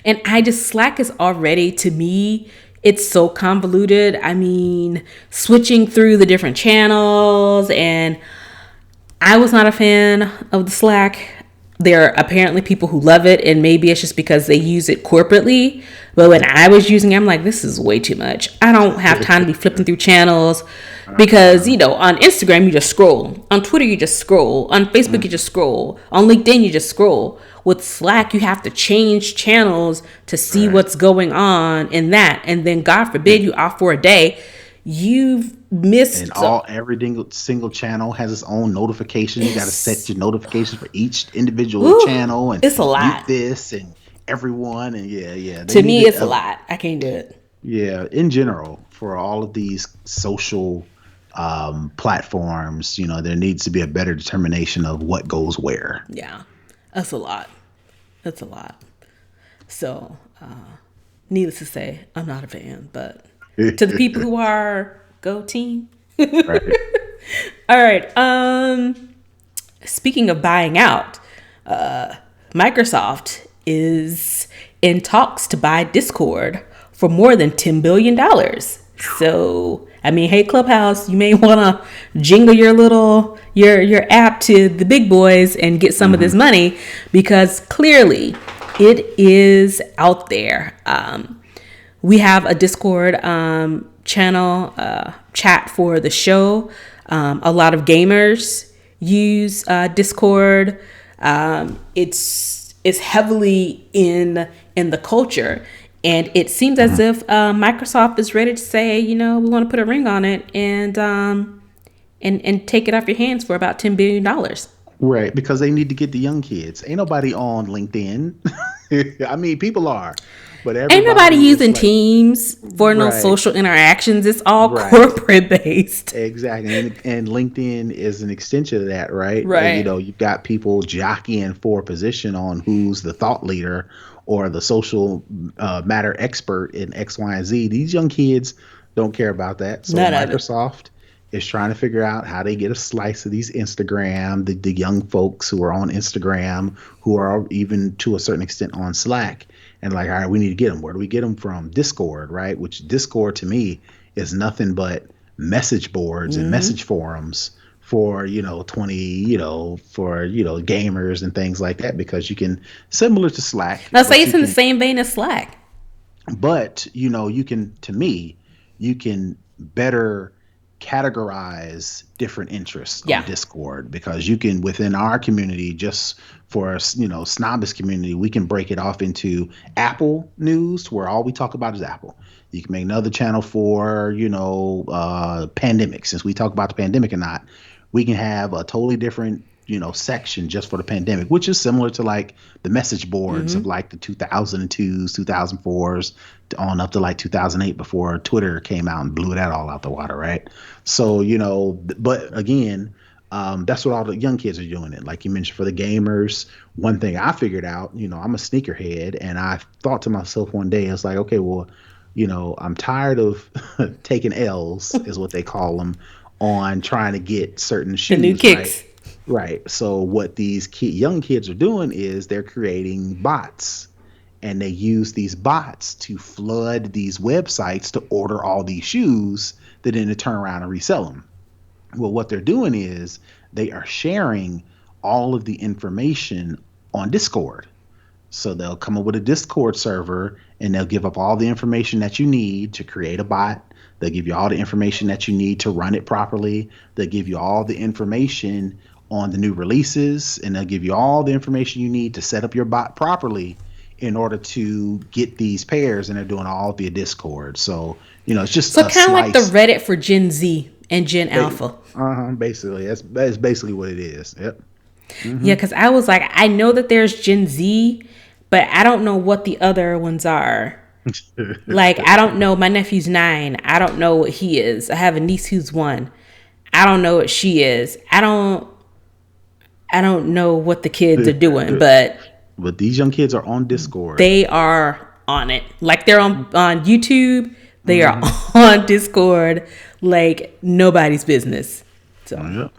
And Slack is already, to me, it's so convoluted. I mean, switching through the different channels, and I was not a fan of the Slack. There are apparently people who love it, and maybe it's just because they use it corporately. But when I was using it, I'm like, this is way too much. I don't have time to be flipping through channels because, on Instagram, you just scroll. On Twitter, you just scroll. On Facebook, you just scroll. On LinkedIn, you just scroll. With Slack, you have to change channels to see what's going on in that. And then, God forbid, you off for a day. You've missed. And every single channel has its own notification. You got to set your notifications for each individual channel, and it's a lot. Mute this and everyone, and yeah. To me, it's a lot. I can't do it. Yeah, in general, for all of these social platforms, there needs to be a better determination of what goes where. Yeah, that's a lot. That's a lot. So, needless to say, I'm not a fan, but. To the people who are, go team. Right. All right. Speaking of buying out, Microsoft is in talks to buy Discord for more than $10 billion. So, I mean, hey, Clubhouse, you may want to jingle your app to the big boys and get some of this money, because clearly it is out there. We have a Discord channel chat for the show. A lot of gamers use Discord. It's heavily in the culture, and it seems as if Microsoft is ready to say, we want to put a ring on it and take it off your hands for about $10 billion. Right, because they need to get the young kids. Ain't nobody on LinkedIn. I mean, people are, but ain't nobody using Teams for no social interactions. It's all corporate based. Exactly, and LinkedIn is an extension of that, right? Right. And, you've got people jockeying for position on who's the thought leader or the social matter expert in X, Y, and Z. These young kids don't care about that. So Microsoft is trying to figure out how they get a slice of these Instagram, the young folks who are on Instagram, who are even to a certain extent on Slack. And all right, we need to get them. Where do we get them from? Discord, right? Which Discord to me is nothing but message boards and message forums for, for gamers and things like that, because you can, similar to Slack. Let's say it's in the same vein as Slack. But, you can better categorize different interests on Discord, because you can, within our community, just for snobOS community, we can break it off into Apple news, where all we talk about is Apple. You can make another channel for pandemic, since we talk about the pandemic or not. We can have a totally different section just for the pandemic, which is similar to like the message boards of like the 2002s, 2004s, on up to like 2008, before Twitter came out and blew that all out the water, right? So, but again, that's what all the young kids are doing it. Like you mentioned, for the gamers, one thing I figured out, I'm a sneakerhead, and I thought to myself one day, it's like, okay, well, I'm tired of taking L's, is what they call them, on trying to get certain shoes. The new kicks. Right. So what these young kids are doing is they're creating bots, and they use these bots to flood these websites to order all these shoes that then to turn around and resell them. Well, what they're doing is they are sharing all of the information on Discord. So they'll come up with a Discord server, and they'll give up all the information that you need to create a bot. They'll give you all the information that you need to run it properly. They'll give you all the information on the new releases, and they'll give you all the information you need to set up your bot properly in order to get these pairs, and they're doing all via Discord. So, it's just so kind of like the Reddit for Gen Z and Gen Alpha. Basically, that's basically what it is. Yep. Mm-hmm. Yeah, because I was like, I know that there's Gen Z, but I don't know what the other ones are. Like, I don't know. My nephew's 9. I don't know what he is. I have a niece who's 1. I don't know what she is. I don't know what the kids are doing, but these young kids are on Discord. They are on it. Like, they're on YouTube. They are on Discord like nobody's business. So,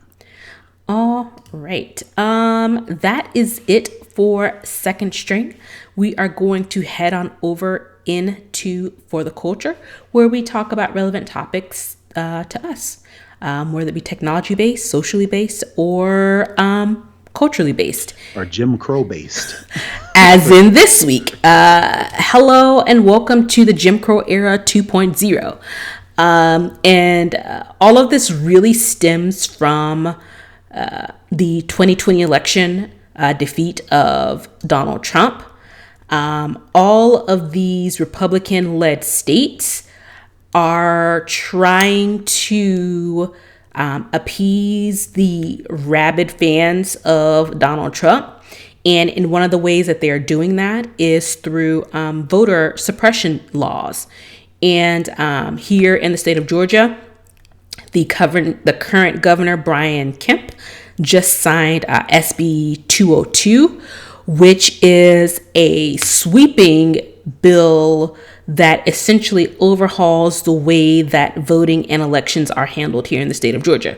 all right. That is it for Second String. We are going to head on over into For the Culture, where we talk about relevant topics to us, whether it be technology based, socially based, or culturally based, or Jim Crow based. As in this week. Hello and welcome to the Jim Crow era 2.0. And all of this really stems from the 2020 election defeat of Donald Trump. All of these Republican-led states are trying to appease the rabid fans of Donald Trump. And in one of the ways that they are doing that is through voter suppression laws. And here in the state of Georgia, the current governor, Brian Kemp, just signed SB 202, which is a sweeping bill that essentially overhauls the way that voting and elections are handled here in the state of Georgia.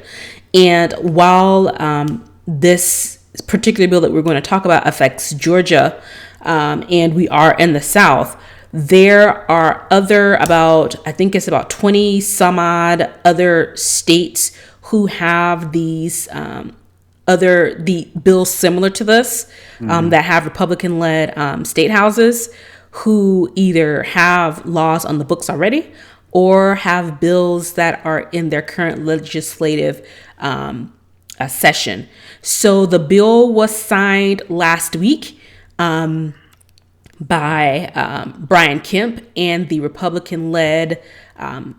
And while this particular bill that we're going to talk about affects Georgia, and we are in the South. There are I think it's about 20 some odd other states who have these the bills similar to this, that have Republican-led state houses, who either have laws on the books already or have bills that are in their current legislative session. So the bill was signed last week by Brian Kemp and the Republican-led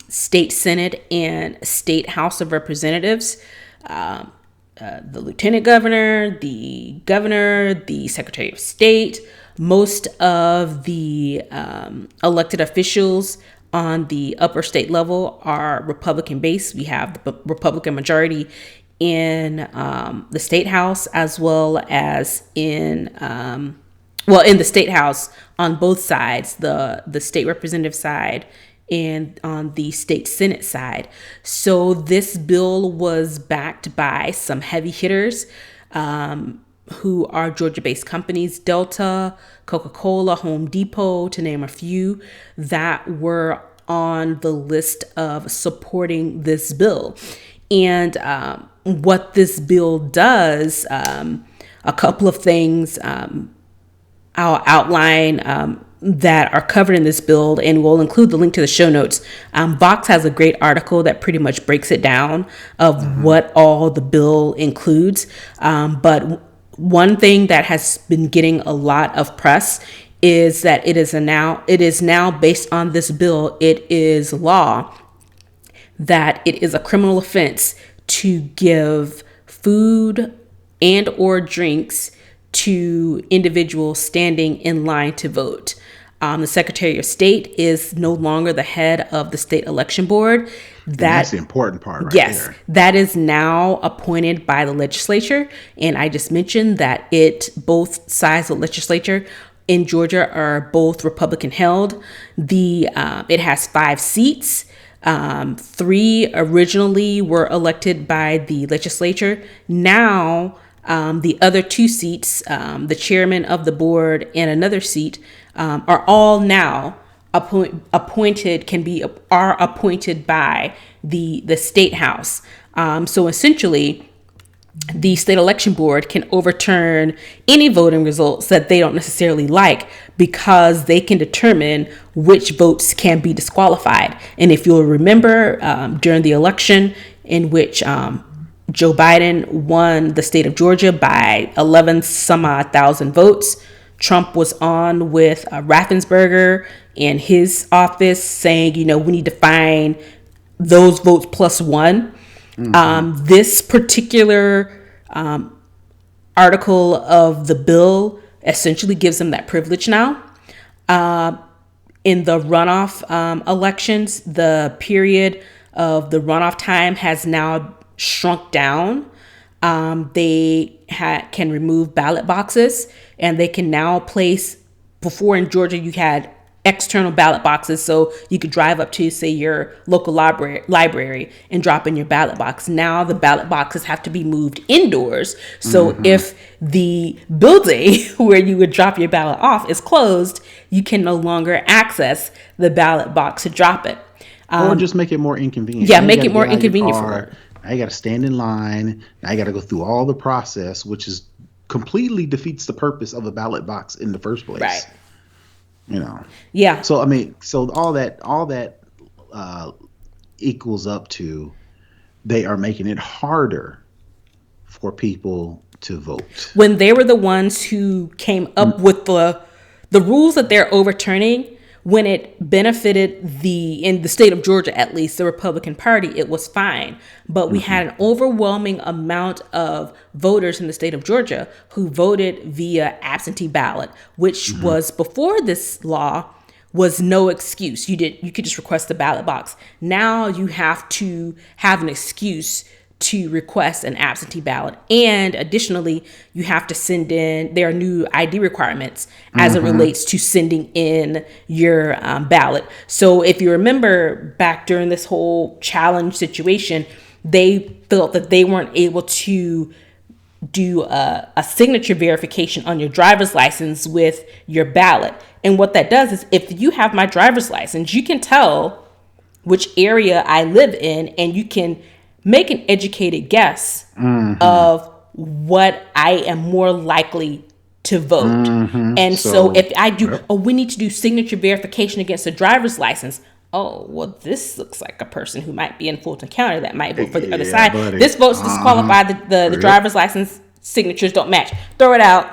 state Senate and state House of Representatives. The lieutenant governor, the secretary of state, most of the elected officials on the upper state level are Republican based. We have the Republican majority in the state house, as well as in the state house on both sides, the state representative side and on the state Senate side. So this bill was backed by some heavy hitters who are Georgia-based companies, Delta, Coca-Cola, Home Depot, to name a few, that were on the list of supporting this bill. And what this bill does, a couple of things I'll outline that are covered in this bill, and we'll include the link to the show notes. Vox has a great article that pretty much breaks it down of what all the bill includes. But one thing that has been getting a lot of press is that it is now based on this bill, it is law that it is a criminal offense to give food and or drinks to individuals standing in line to vote. The Secretary of State is no longer the head of the state election board. That's the important part right yes, there. That is now appointed by the legislature. And I just mentioned that both sides of the legislature in Georgia are both Republican held. It has 5 seats. 3 originally were elected by the legislature. Now, the other 2 seats, the chairman of the board and another seat, are all now appointed by the state house. So essentially, the state election board can overturn any voting results that they don't necessarily like, because they can determine which votes can be disqualified. And if you'll remember, during the election in which Joe Biden won the state of Georgia by 11 some odd thousand votes, Trump was on with Raffensperger in his office saying, we need to find those votes plus one. This particular article of the bill essentially gives them that privilege now. In the runoff elections, the period of the runoff time has now shrunk down. They can remove ballot boxes, and they can now place, before in Georgia you had external ballot boxes, so you could drive up to, say, your local library and drop in your ballot box. Now the ballot boxes have to be moved indoors. So if the building where you would drop your ballot off is closed, you can no longer access the ballot box to drop it. Or just make it more inconvenient. Yeah, make it more inconvenient for them. Now you got to stand in line. Now you got to go through all the process, which is completely defeats the purpose of a ballot box in the first place. Right. Yeah. So all that equals up to, they are making it harder for people to vote. When they were the ones who came up with the rules that they're overturning, when it benefited in the state of Georgia, at least the Republican Party, it was fine. But we had an overwhelming amount of voters in the state of Georgia who voted via absentee ballot, which was, before this law, was no excuse. You could just request the ballot box. Now you have to have an excuse to request an absentee ballot. And additionally, you have to send in, there are new ID requirements as it relates to sending in your ballot. So if you remember back during this whole challenge situation, they felt that they weren't able to do a signature verification on your driver's license with your ballot. And what that does is, if you have my driver's license, you can tell which area I live in, and you can make an educated guess of what I am more likely to vote. And so if I do, we need to do signature verification against a driver's license. Oh, well, this looks like a person who might be in Fulton County that might vote for the other side. buddy. This vote's disqualified. The driver's license signatures don't match. Throw it out.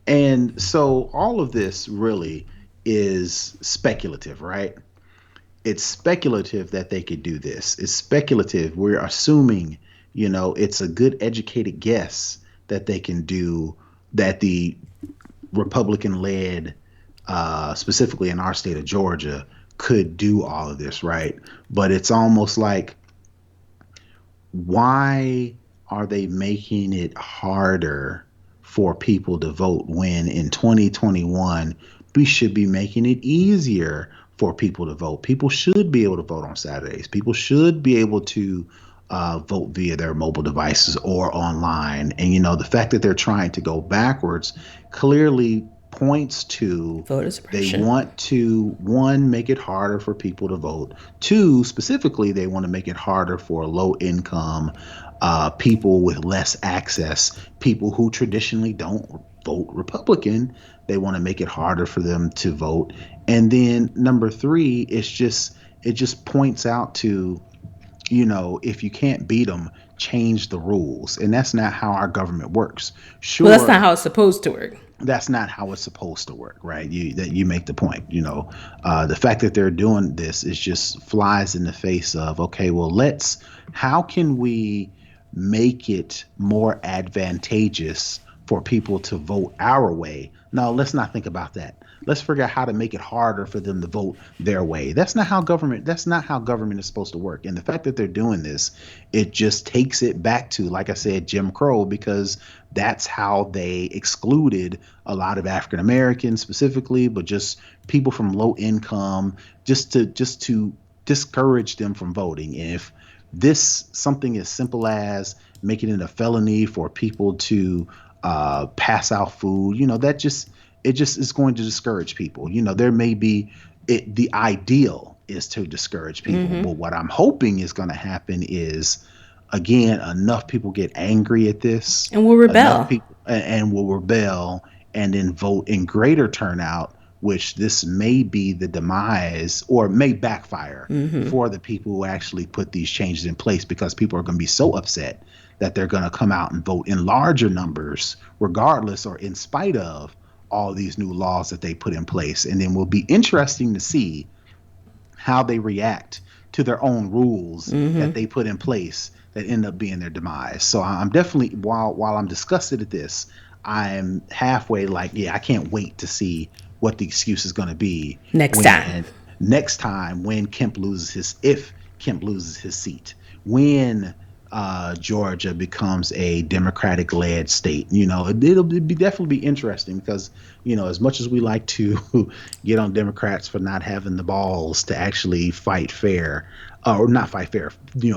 And so all of this really is speculative, right? It's speculative that they could do this. It's speculative. We're assuming, it's a good educated guess that they can do, that the Republican-led, specifically in our state of Georgia, could do all of this, right? But it's almost like, why are they making it harder for people to vote when in 2021 we should be making it easier for people to vote? People should be able to vote on Saturdays. People should be able to vote via their mobile devices or online. And, the fact that they're trying to go backwards clearly points to voter suppression. They want to, one, make it harder for people to vote. Two, specifically, they want to make it harder for low income people with less access, people who traditionally don't vote Republican. They want to make it harder for them to vote. And then number three, it just points out to, if you can't beat them, change the rules. And that's not how our government works. Sure. Well, that's not how it's supposed to work. That's not how it's supposed to work, right? You make the point. The fact that they're doing this is just flies in the face of, okay, well, how can we make it more advantageous for people to vote our way? No, let's not think about that. Let's figure out how to make it harder for them to vote their way. That's not how government is supposed to work. And the fact that they're doing this, it just takes it back to, like I said, Jim Crow, because that's how they excluded a lot of African Americans specifically, but just people from low income, just to discourage them from voting. And if this something as simple as making it a felony for people to pass out food, it just is going to discourage people. There may be the ideal is to discourage people, but what I'm hoping is going to happen is, again, enough people get angry at this and will rebel, and then vote in greater turnout, which this may be the demise or may backfire for the people who actually put these changes in place, because people are going to be so upset that they're going to come out and vote in larger numbers, regardless or in spite of all these new laws that they put in place. And then will be interesting to see how they react to their own rules that they put in place that end up being their demise. So I'm definitely, while I'm disgusted at this, I'm halfway like, yeah, I can't wait to see what the excuse is going to be next time when Kemp loses his seat, when Georgia becomes a Democratic-led state. It'll definitely be interesting, because as much as we like to get on Democrats for not having the balls to actually fight fair, or not fight fair,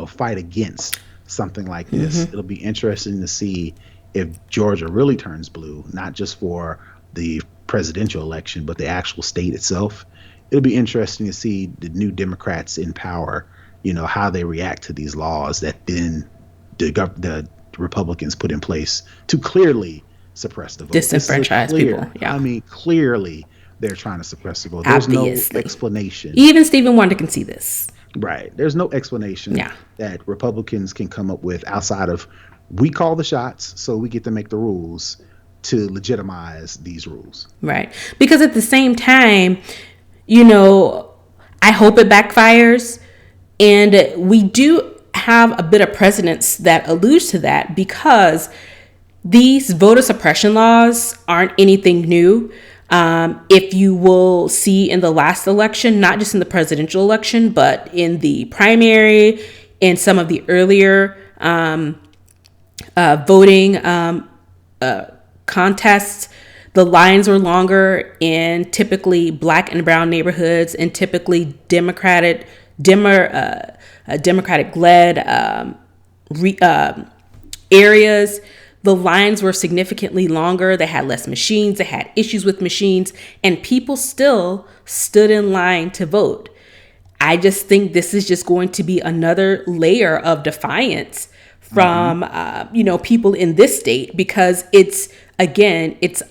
fight against something like this, it'll be interesting to see if Georgia really turns blue, not just for the presidential election, but the actual state itself. It'll be interesting to see the new Democrats in power, how they react to these laws that then the Republicans put in place to clearly suppress the vote. Disenfranchise people. Yeah. I mean, clearly they're trying to suppress the vote. There's Obviously. No explanation. Even Stephen Wonder can see this. Right. There's no explanation that Republicans can come up with outside of, we call the shots, so we get to make the rules to legitimize these rules. Right. Because at the same time, I hope it backfires. And we do have a bit of precedents that alludes to that, because these voter suppression laws aren't anything new. If you will see in the last election, not just in the presidential election, but in the primary, in some of the earlier voting contests, the lines were longer in typically Black and brown neighborhoods, and typically Democratic-led areas. the lines were significantly longer. They had less machines. They had issues with machines, and people still stood in line to vote. I just think this is just going to be another layer of defiance from, people in this state, because it's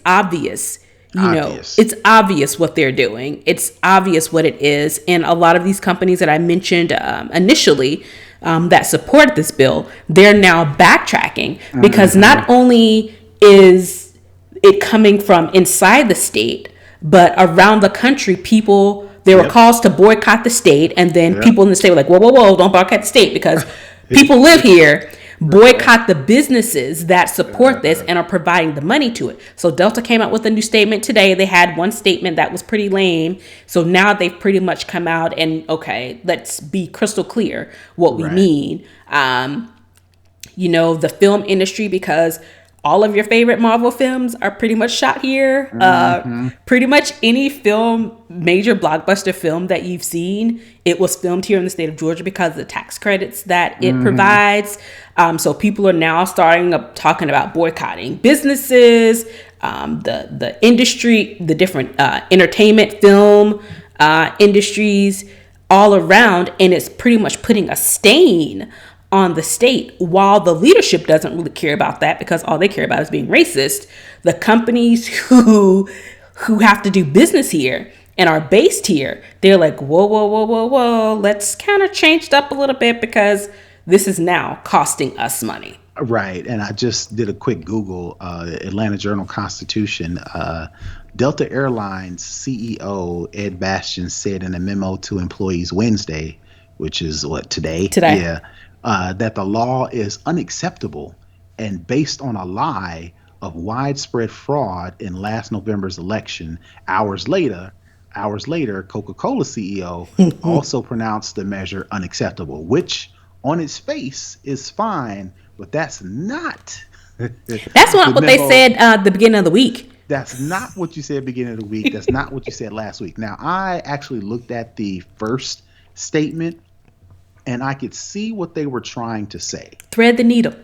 obvious. It's obvious what they're doing. It's obvious what it is. And a lot of these companies that I mentioned initially that support this bill, they're now backtracking, because not only is it coming from inside the state, but around the country, there were calls to boycott the state. And then people in the state were like, whoa, don't boycott the state, because people live here. Boycott the businesses that support this and are providing the money to it. So Delta came out with a new statement today. They had one statement that was pretty lame. So now they've pretty much come out and, okay, let's be crystal clear what we mean. The film industry, because all of your favorite Marvel films are pretty much shot here. Pretty much any major blockbuster film that you've seen, it was filmed here in the state of Georgia because of the tax credits that it provides. So people are now talking about boycotting businesses, the industry, the different entertainment, film industries all around. And it's pretty much putting a stain on the state, while the leadership doesn't really care about that, because all they care about is being racist. The companies who have to do business here and are based here, they're like, whoa, let's kind of change it up a little bit, because this is now costing us money. Right. And I just did a quick Google, Atlanta Journal-Constitution. Delta Airlines CEO Ed Bastian said in a memo to employees Wednesday, which is today? Today. Yeah. That the law is unacceptable and based on a lie of widespread fraud in last November's election. Hours later, Coca-Cola CEO also pronounced the measure unacceptable, which on its face is fine, but that's not. That's what they said at the beginning of the week. That's not what you said beginning of the week. That's not what you said last week. Now, I actually looked at the first statement, and I could see what they were trying to say. Thread the needle.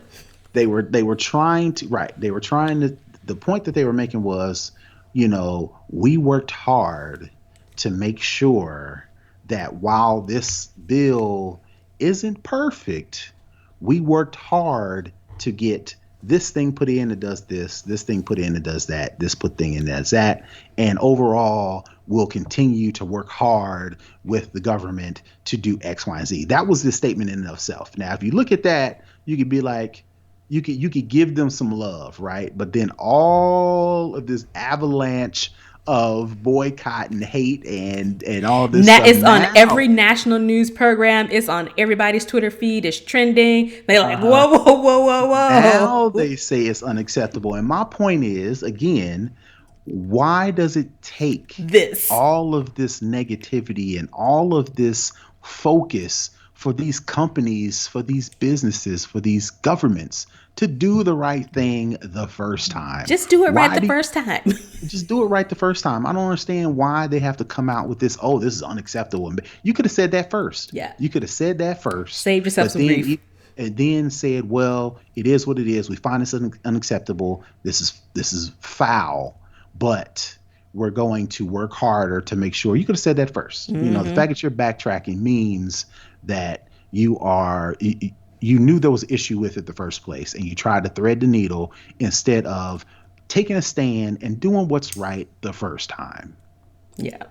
They were trying to, right. They were trying to, the point that they were making was, we worked hard to make sure that while this bill isn't perfect, we worked hard to get this thing put in that does this thing put in that does that, this put thing in that does that. And overall, we'll continue to work hard with the government to do X, Y, and Z. That was the statement in and of itself. Now, if you look at that, you could be like, you could give them some love, right? But then all of this avalanche of boycott and hate and all this stuff. It's on every national news program. It's on everybody's Twitter feed. It's trending. They're like, whoa. Now they say it's unacceptable. And my point is, again, why does it take all of this negativity and all of this focus for these companies, for these businesses, for these governments to do the right thing the first time? Just do it right the first time. Just do it right the first time. I don't understand why they have to come out with this, this is unacceptable. You could have said that first. Yeah. You could have said that first. Save yourself some grief. And then said, well, it is what it is. We find this unacceptable. This is foul, but we're going to work harder to make sure. You could have said that first. Mm-hmm. The fact that you're backtracking means that you knew there was an issue with it the first place, and you tried to thread the needle instead of taking a stand and doing what's right the first time. Yeah.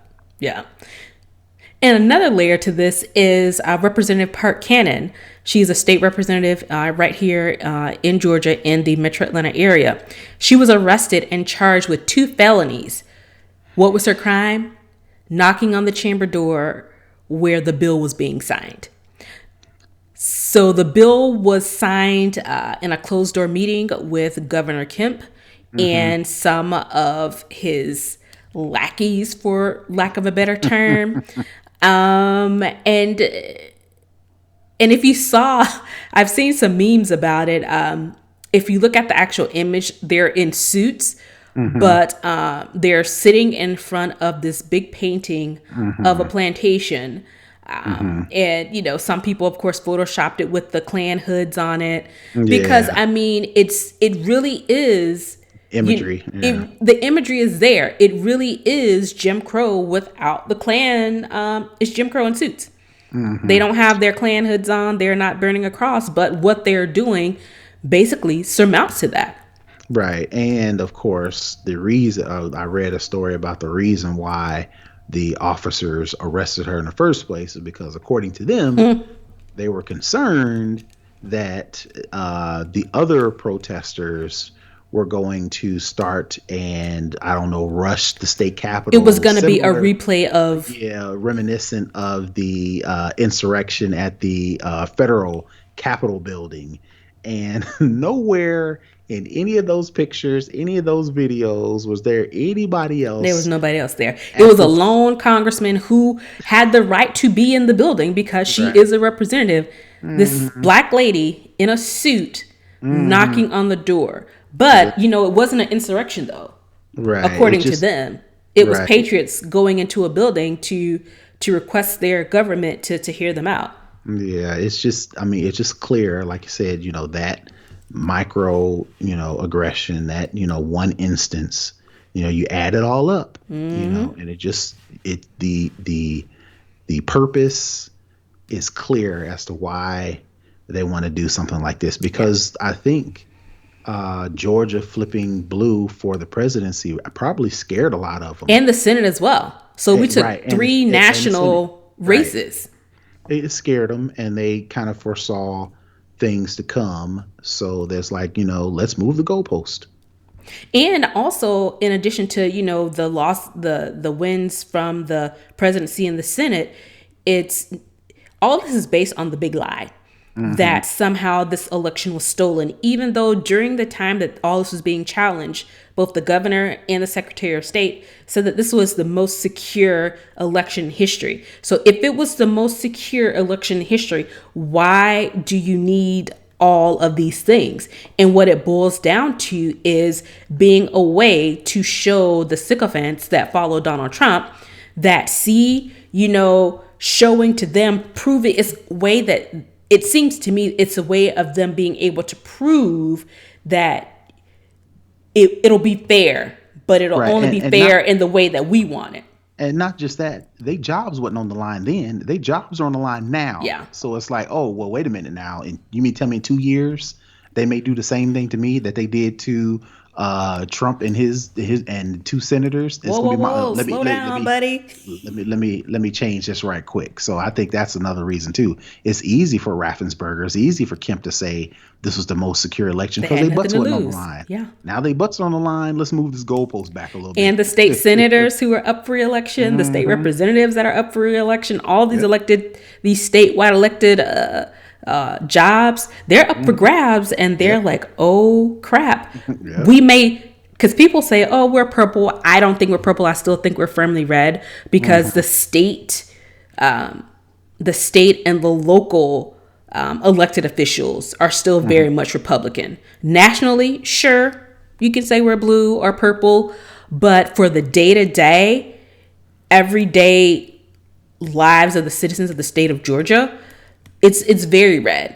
And another layer to this is Representative Park Cannon. She's a state representative right here in Georgia in the Metro Atlanta area. She was arrested and charged with 2 felonies. What was her crime? Knocking on the chamber door where the bill was being signed. So the bill was signed in a closed door meeting with Governor Kemp and some of his lackeys, for lack of a better term. And if you saw, I've seen some memes about it. If you look at the actual image, they're in suits, but they're sitting in front of this big painting of a plantation. And, some people, of course, photoshopped it with the Klan hoods on it. Because, Yeah. it really is... Imagery. Yeah. The imagery is there. It really is Jim Crow without the Klan. It's Jim Crow in suits. They don't have their Klan hoods on. They're not burning a cross. But what they're doing basically surmounts to that. Right. And of course, the reason I read a story about the reason why the officers arrested her in the first place is because, according to them, they were concerned that the other protesters were going to start and, I don't know, rush the state capitol. It was going to be a replay of... Yeah, reminiscent of the insurrection at the federal Capitol building. And nowhere in any of those pictures, any of those videos, was there anybody else. There was nobody else there. It was a lone congressman who had the right to be in the building because she is a representative. This black lady in a suit knocking on the door. But, it wasn't an insurrection, though. Right. According to them. It was patriots going into a building to request their government to hear them out. Yeah, it's just clear, like you said, that micro, aggression, that, one instance, you add it all up, and the purpose is clear as to why they want to do something like this, because I think Georgia flipping blue for the presidency probably scared a lot of them. And the Senate as well. So we took three national races. It scared them, and they kind of foresaw things to come. So there's let's move the goalpost. And also, in addition to, the loss, the wins from the presidency and the Senate, it's all this is based on the big lie. That somehow this election was stolen, even though during the time that all this was being challenged, both the governor and the secretary of state said that this was the most secure election in history. So if it was the most secure election in history, why do you need all of these things? And what it boils down to is being a way to show the sycophants that follow Donald Trump that showing to them, proving it's a way that it seems to me it's a way of them being able to prove that it'll be fair, but it'll only be fair in the way that we want it. And not just that, their jobs wasn't on the line then. Their jobs are on the line now. Yeah. So it's like, oh, well, wait a minute now. And you mean tell me in 2 years they may do the same thing to me that they did to Trump and his and two senators? It's whoa, slow down, buddy. Let me change this right quick. So I think that's another reason too. It's easy for Raffensperger, it's easy for Kemp to say this was the most secure election because they butts wasn't on the line. Yeah. Now they butts on the line. Let's move this goalpost back a little bit. And the state senators who are up for re-election, the state representatives that are up for re-election, all these these statewide elected jobs, they're up for grabs, and they're like, oh crap. We may, because people say, oh, we're purple. I don't think we're purple. I still think we're firmly red, because the state and the local elected officials are still very much Republican. Nationally, sure, you can say we're blue or purple, but for the day-to-day, everyday lives of the citizens of the state of Georgia, it's very red.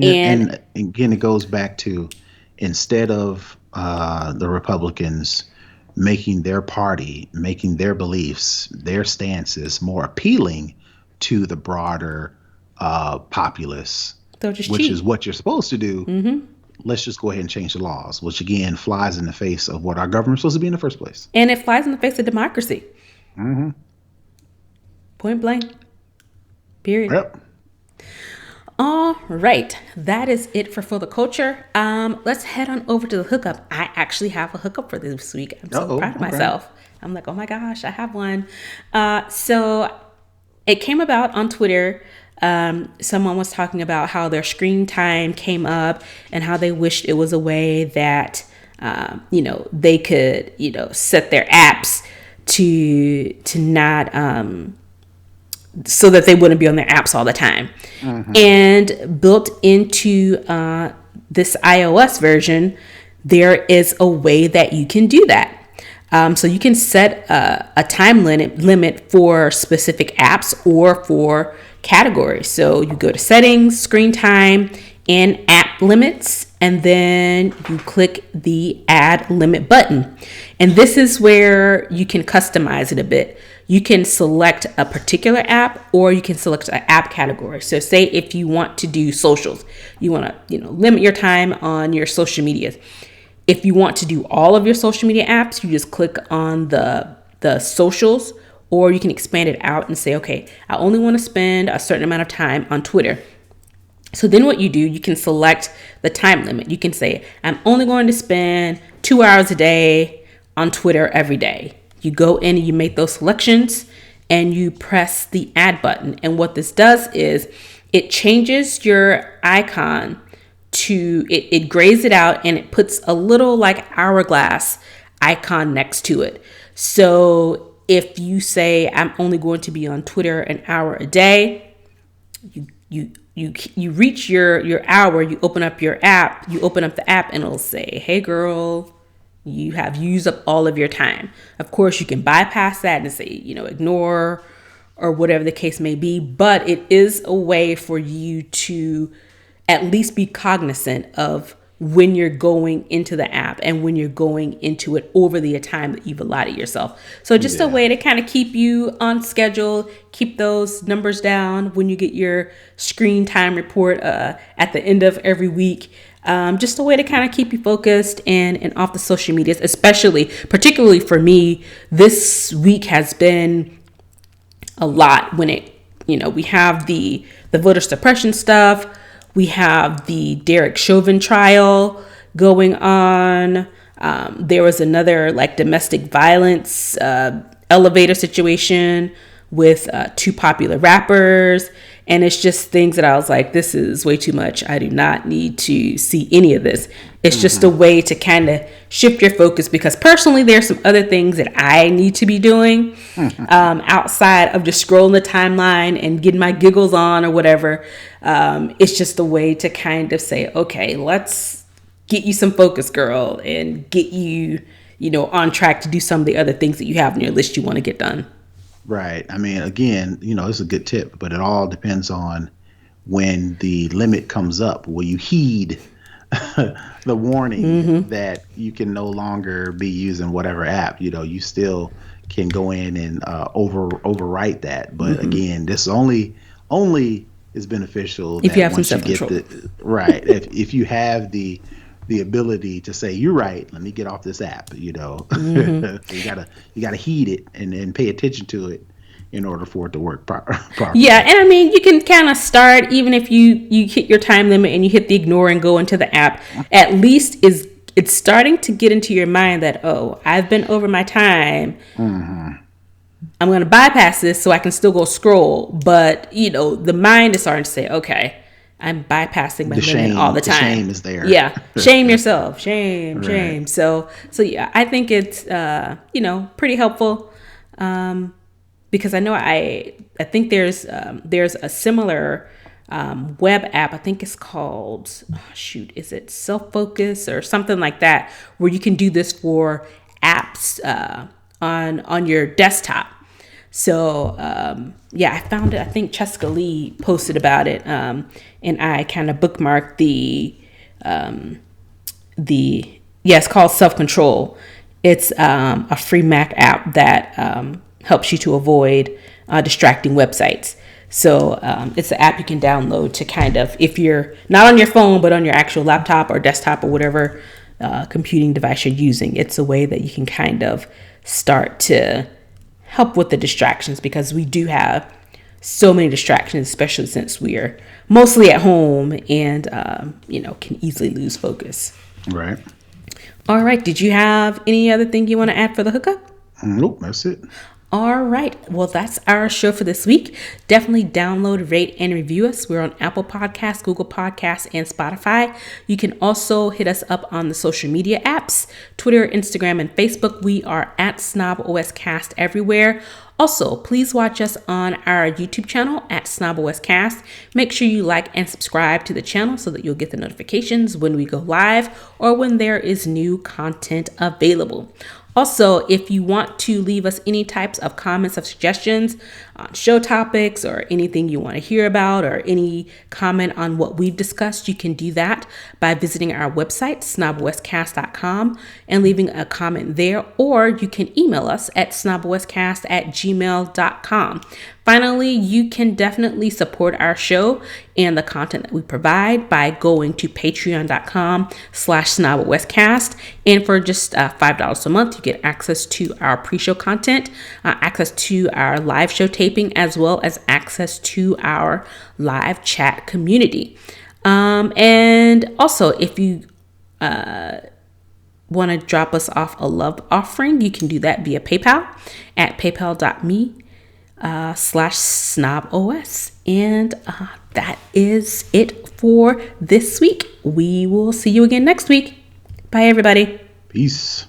And again, it goes back to, instead of the Republicans making their party, making their beliefs, their stances more appealing to the broader populace, which is what you're supposed to do. Let's just go ahead and change the laws, which again flies in the face of what our government's supposed to be in the first place. And it flies in the face of democracy. Point blank. Period. Yep. All right. That is it for the culture. Let's head on over to the hookup. I actually have a hookup for this week. I'm so proud of myself. I'm like, oh my gosh, I have one. So it came about on Twitter. Someone was talking about how their screen time came up and how they wished it was a way that, they could, set their apps to not, so that they wouldn't be on their apps all the time. And built into this iOS version, there is a way that you can do that. So you can set a time limit for specific apps or for categories. So you go to settings, screen time, and app limits, and then you click the add limit button. And this is where you can customize it a bit. You can select a particular app, or you can select an app category. So say if you want to do socials, you want to limit your time on your social medias. If you want to do all of your social media apps, you just click on the socials, or you can expand it out and say, okay, I only want to spend a certain amount of time on Twitter. So then what you do, you can select the time limit. You can say, I'm only going to spend 2 hours a day on Twitter every day. You go in and you make those selections and you press the add button. And what this does is it changes your icon to, it grays it out and it puts a little like hourglass icon next to it. So if you say, I'm only going to be on Twitter an hour a day, you reach your hour, you open up the app and it'll say, hey girl, you have used up all of your time. Of course, you can bypass that and say, ignore or whatever the case may be, but it is a way for you to at least be cognizant of when you're going into the app and when you're going into it over the time that you've allotted yourself. So just a way to kind of keep you on schedule, keep those numbers down when you get your screen time report at the end of every week. Just a way to kind of keep you focused and off the social medias, particularly for me, this week has been a lot when we have the voter suppression stuff. We have the Derek Chauvin trial going on. There was another domestic violence elevator situation with two popular rappers. And it's just things that I was like, this is way too much. I do not need to see any of this. It's just a way to kind of shift your focus, because personally, there's some other things that I need to be doing outside of just scrolling the timeline and getting my giggles on or whatever. It's just a way to kind of say, okay, let's get you some focus, girl, and get you, on track to do some of the other things that you have on your list you want to get done. Right. I mean, again, it's a good tip, but it all depends on when the limit comes up. Will you heed the warning that you can no longer be using whatever app? You still can go in and overwrite that. But again, this only is beneficial if that you have once some you get self-control. right. If you have the ability to say, you're right, let me get off this app, you gotta heed it and pay attention to it in order for it to work properly. Yeah, and I mean, you can kind of start, even if you hit your time limit and you hit the ignore and go into the app, at least it's starting to get into your mind that, oh, I've been over my time. I'm going to bypass this so I can still go scroll. But, the mind is starting to say, okay, I'm bypassing my limit all the time. The shame is there. Yeah. Shame yourself. Shame. So yeah, I think it's, pretty helpful. Because I know I think there's a similar web app. I think it's called, is it Self-Focus or something like that, where you can do this for apps on your desktop. So I found it. I think Cheska Lee posted about it, and I kind of bookmarked it's called Self-Control. It's a free Mac app that helps you to avoid distracting websites. So it's an app you can download to kind of, if you're not on your phone but on your actual laptop or desktop or whatever computing device you're using, it's a way that you can kind of start to help with the distractions, because we do have so many distractions, especially since we are mostly at home and can easily lose focus. Right. All right. Did you have any other thing you want to add for the hookup? Nope, that's it. All right. Well, that's our show for this week. Definitely download, rate, and review us. We're on Apple Podcasts, Google Podcasts, and Spotify. You can also hit us up on the social media apps, Twitter, Instagram, and Facebook. We are at snobOS Cast everywhere. Also, please watch us on our YouTube channel at snobOS Cast. Make sure you like and subscribe to the channel so that you'll get the notifications when we go live or when there is new content available. Also, if you want to leave us any types of comments or suggestions on show topics or anything you want to hear about or any comment on what we've discussed, you can do that by visiting our website, snobOScast.com, and leaving a comment there, or you can email us at snobOScast@gmail.com. Finally, you can definitely support our show and the content that we provide by going to patreon.com/snobOScast. And for just $5 a month, you get access to our pre-show content, access to our live show taping, as well as access to our live chat community. And also, if you want to drop us off a love offering, you can do that via PayPal at paypal.me/snobOS. And that is it for this week. We will see you again next week. Bye, everybody. Peace.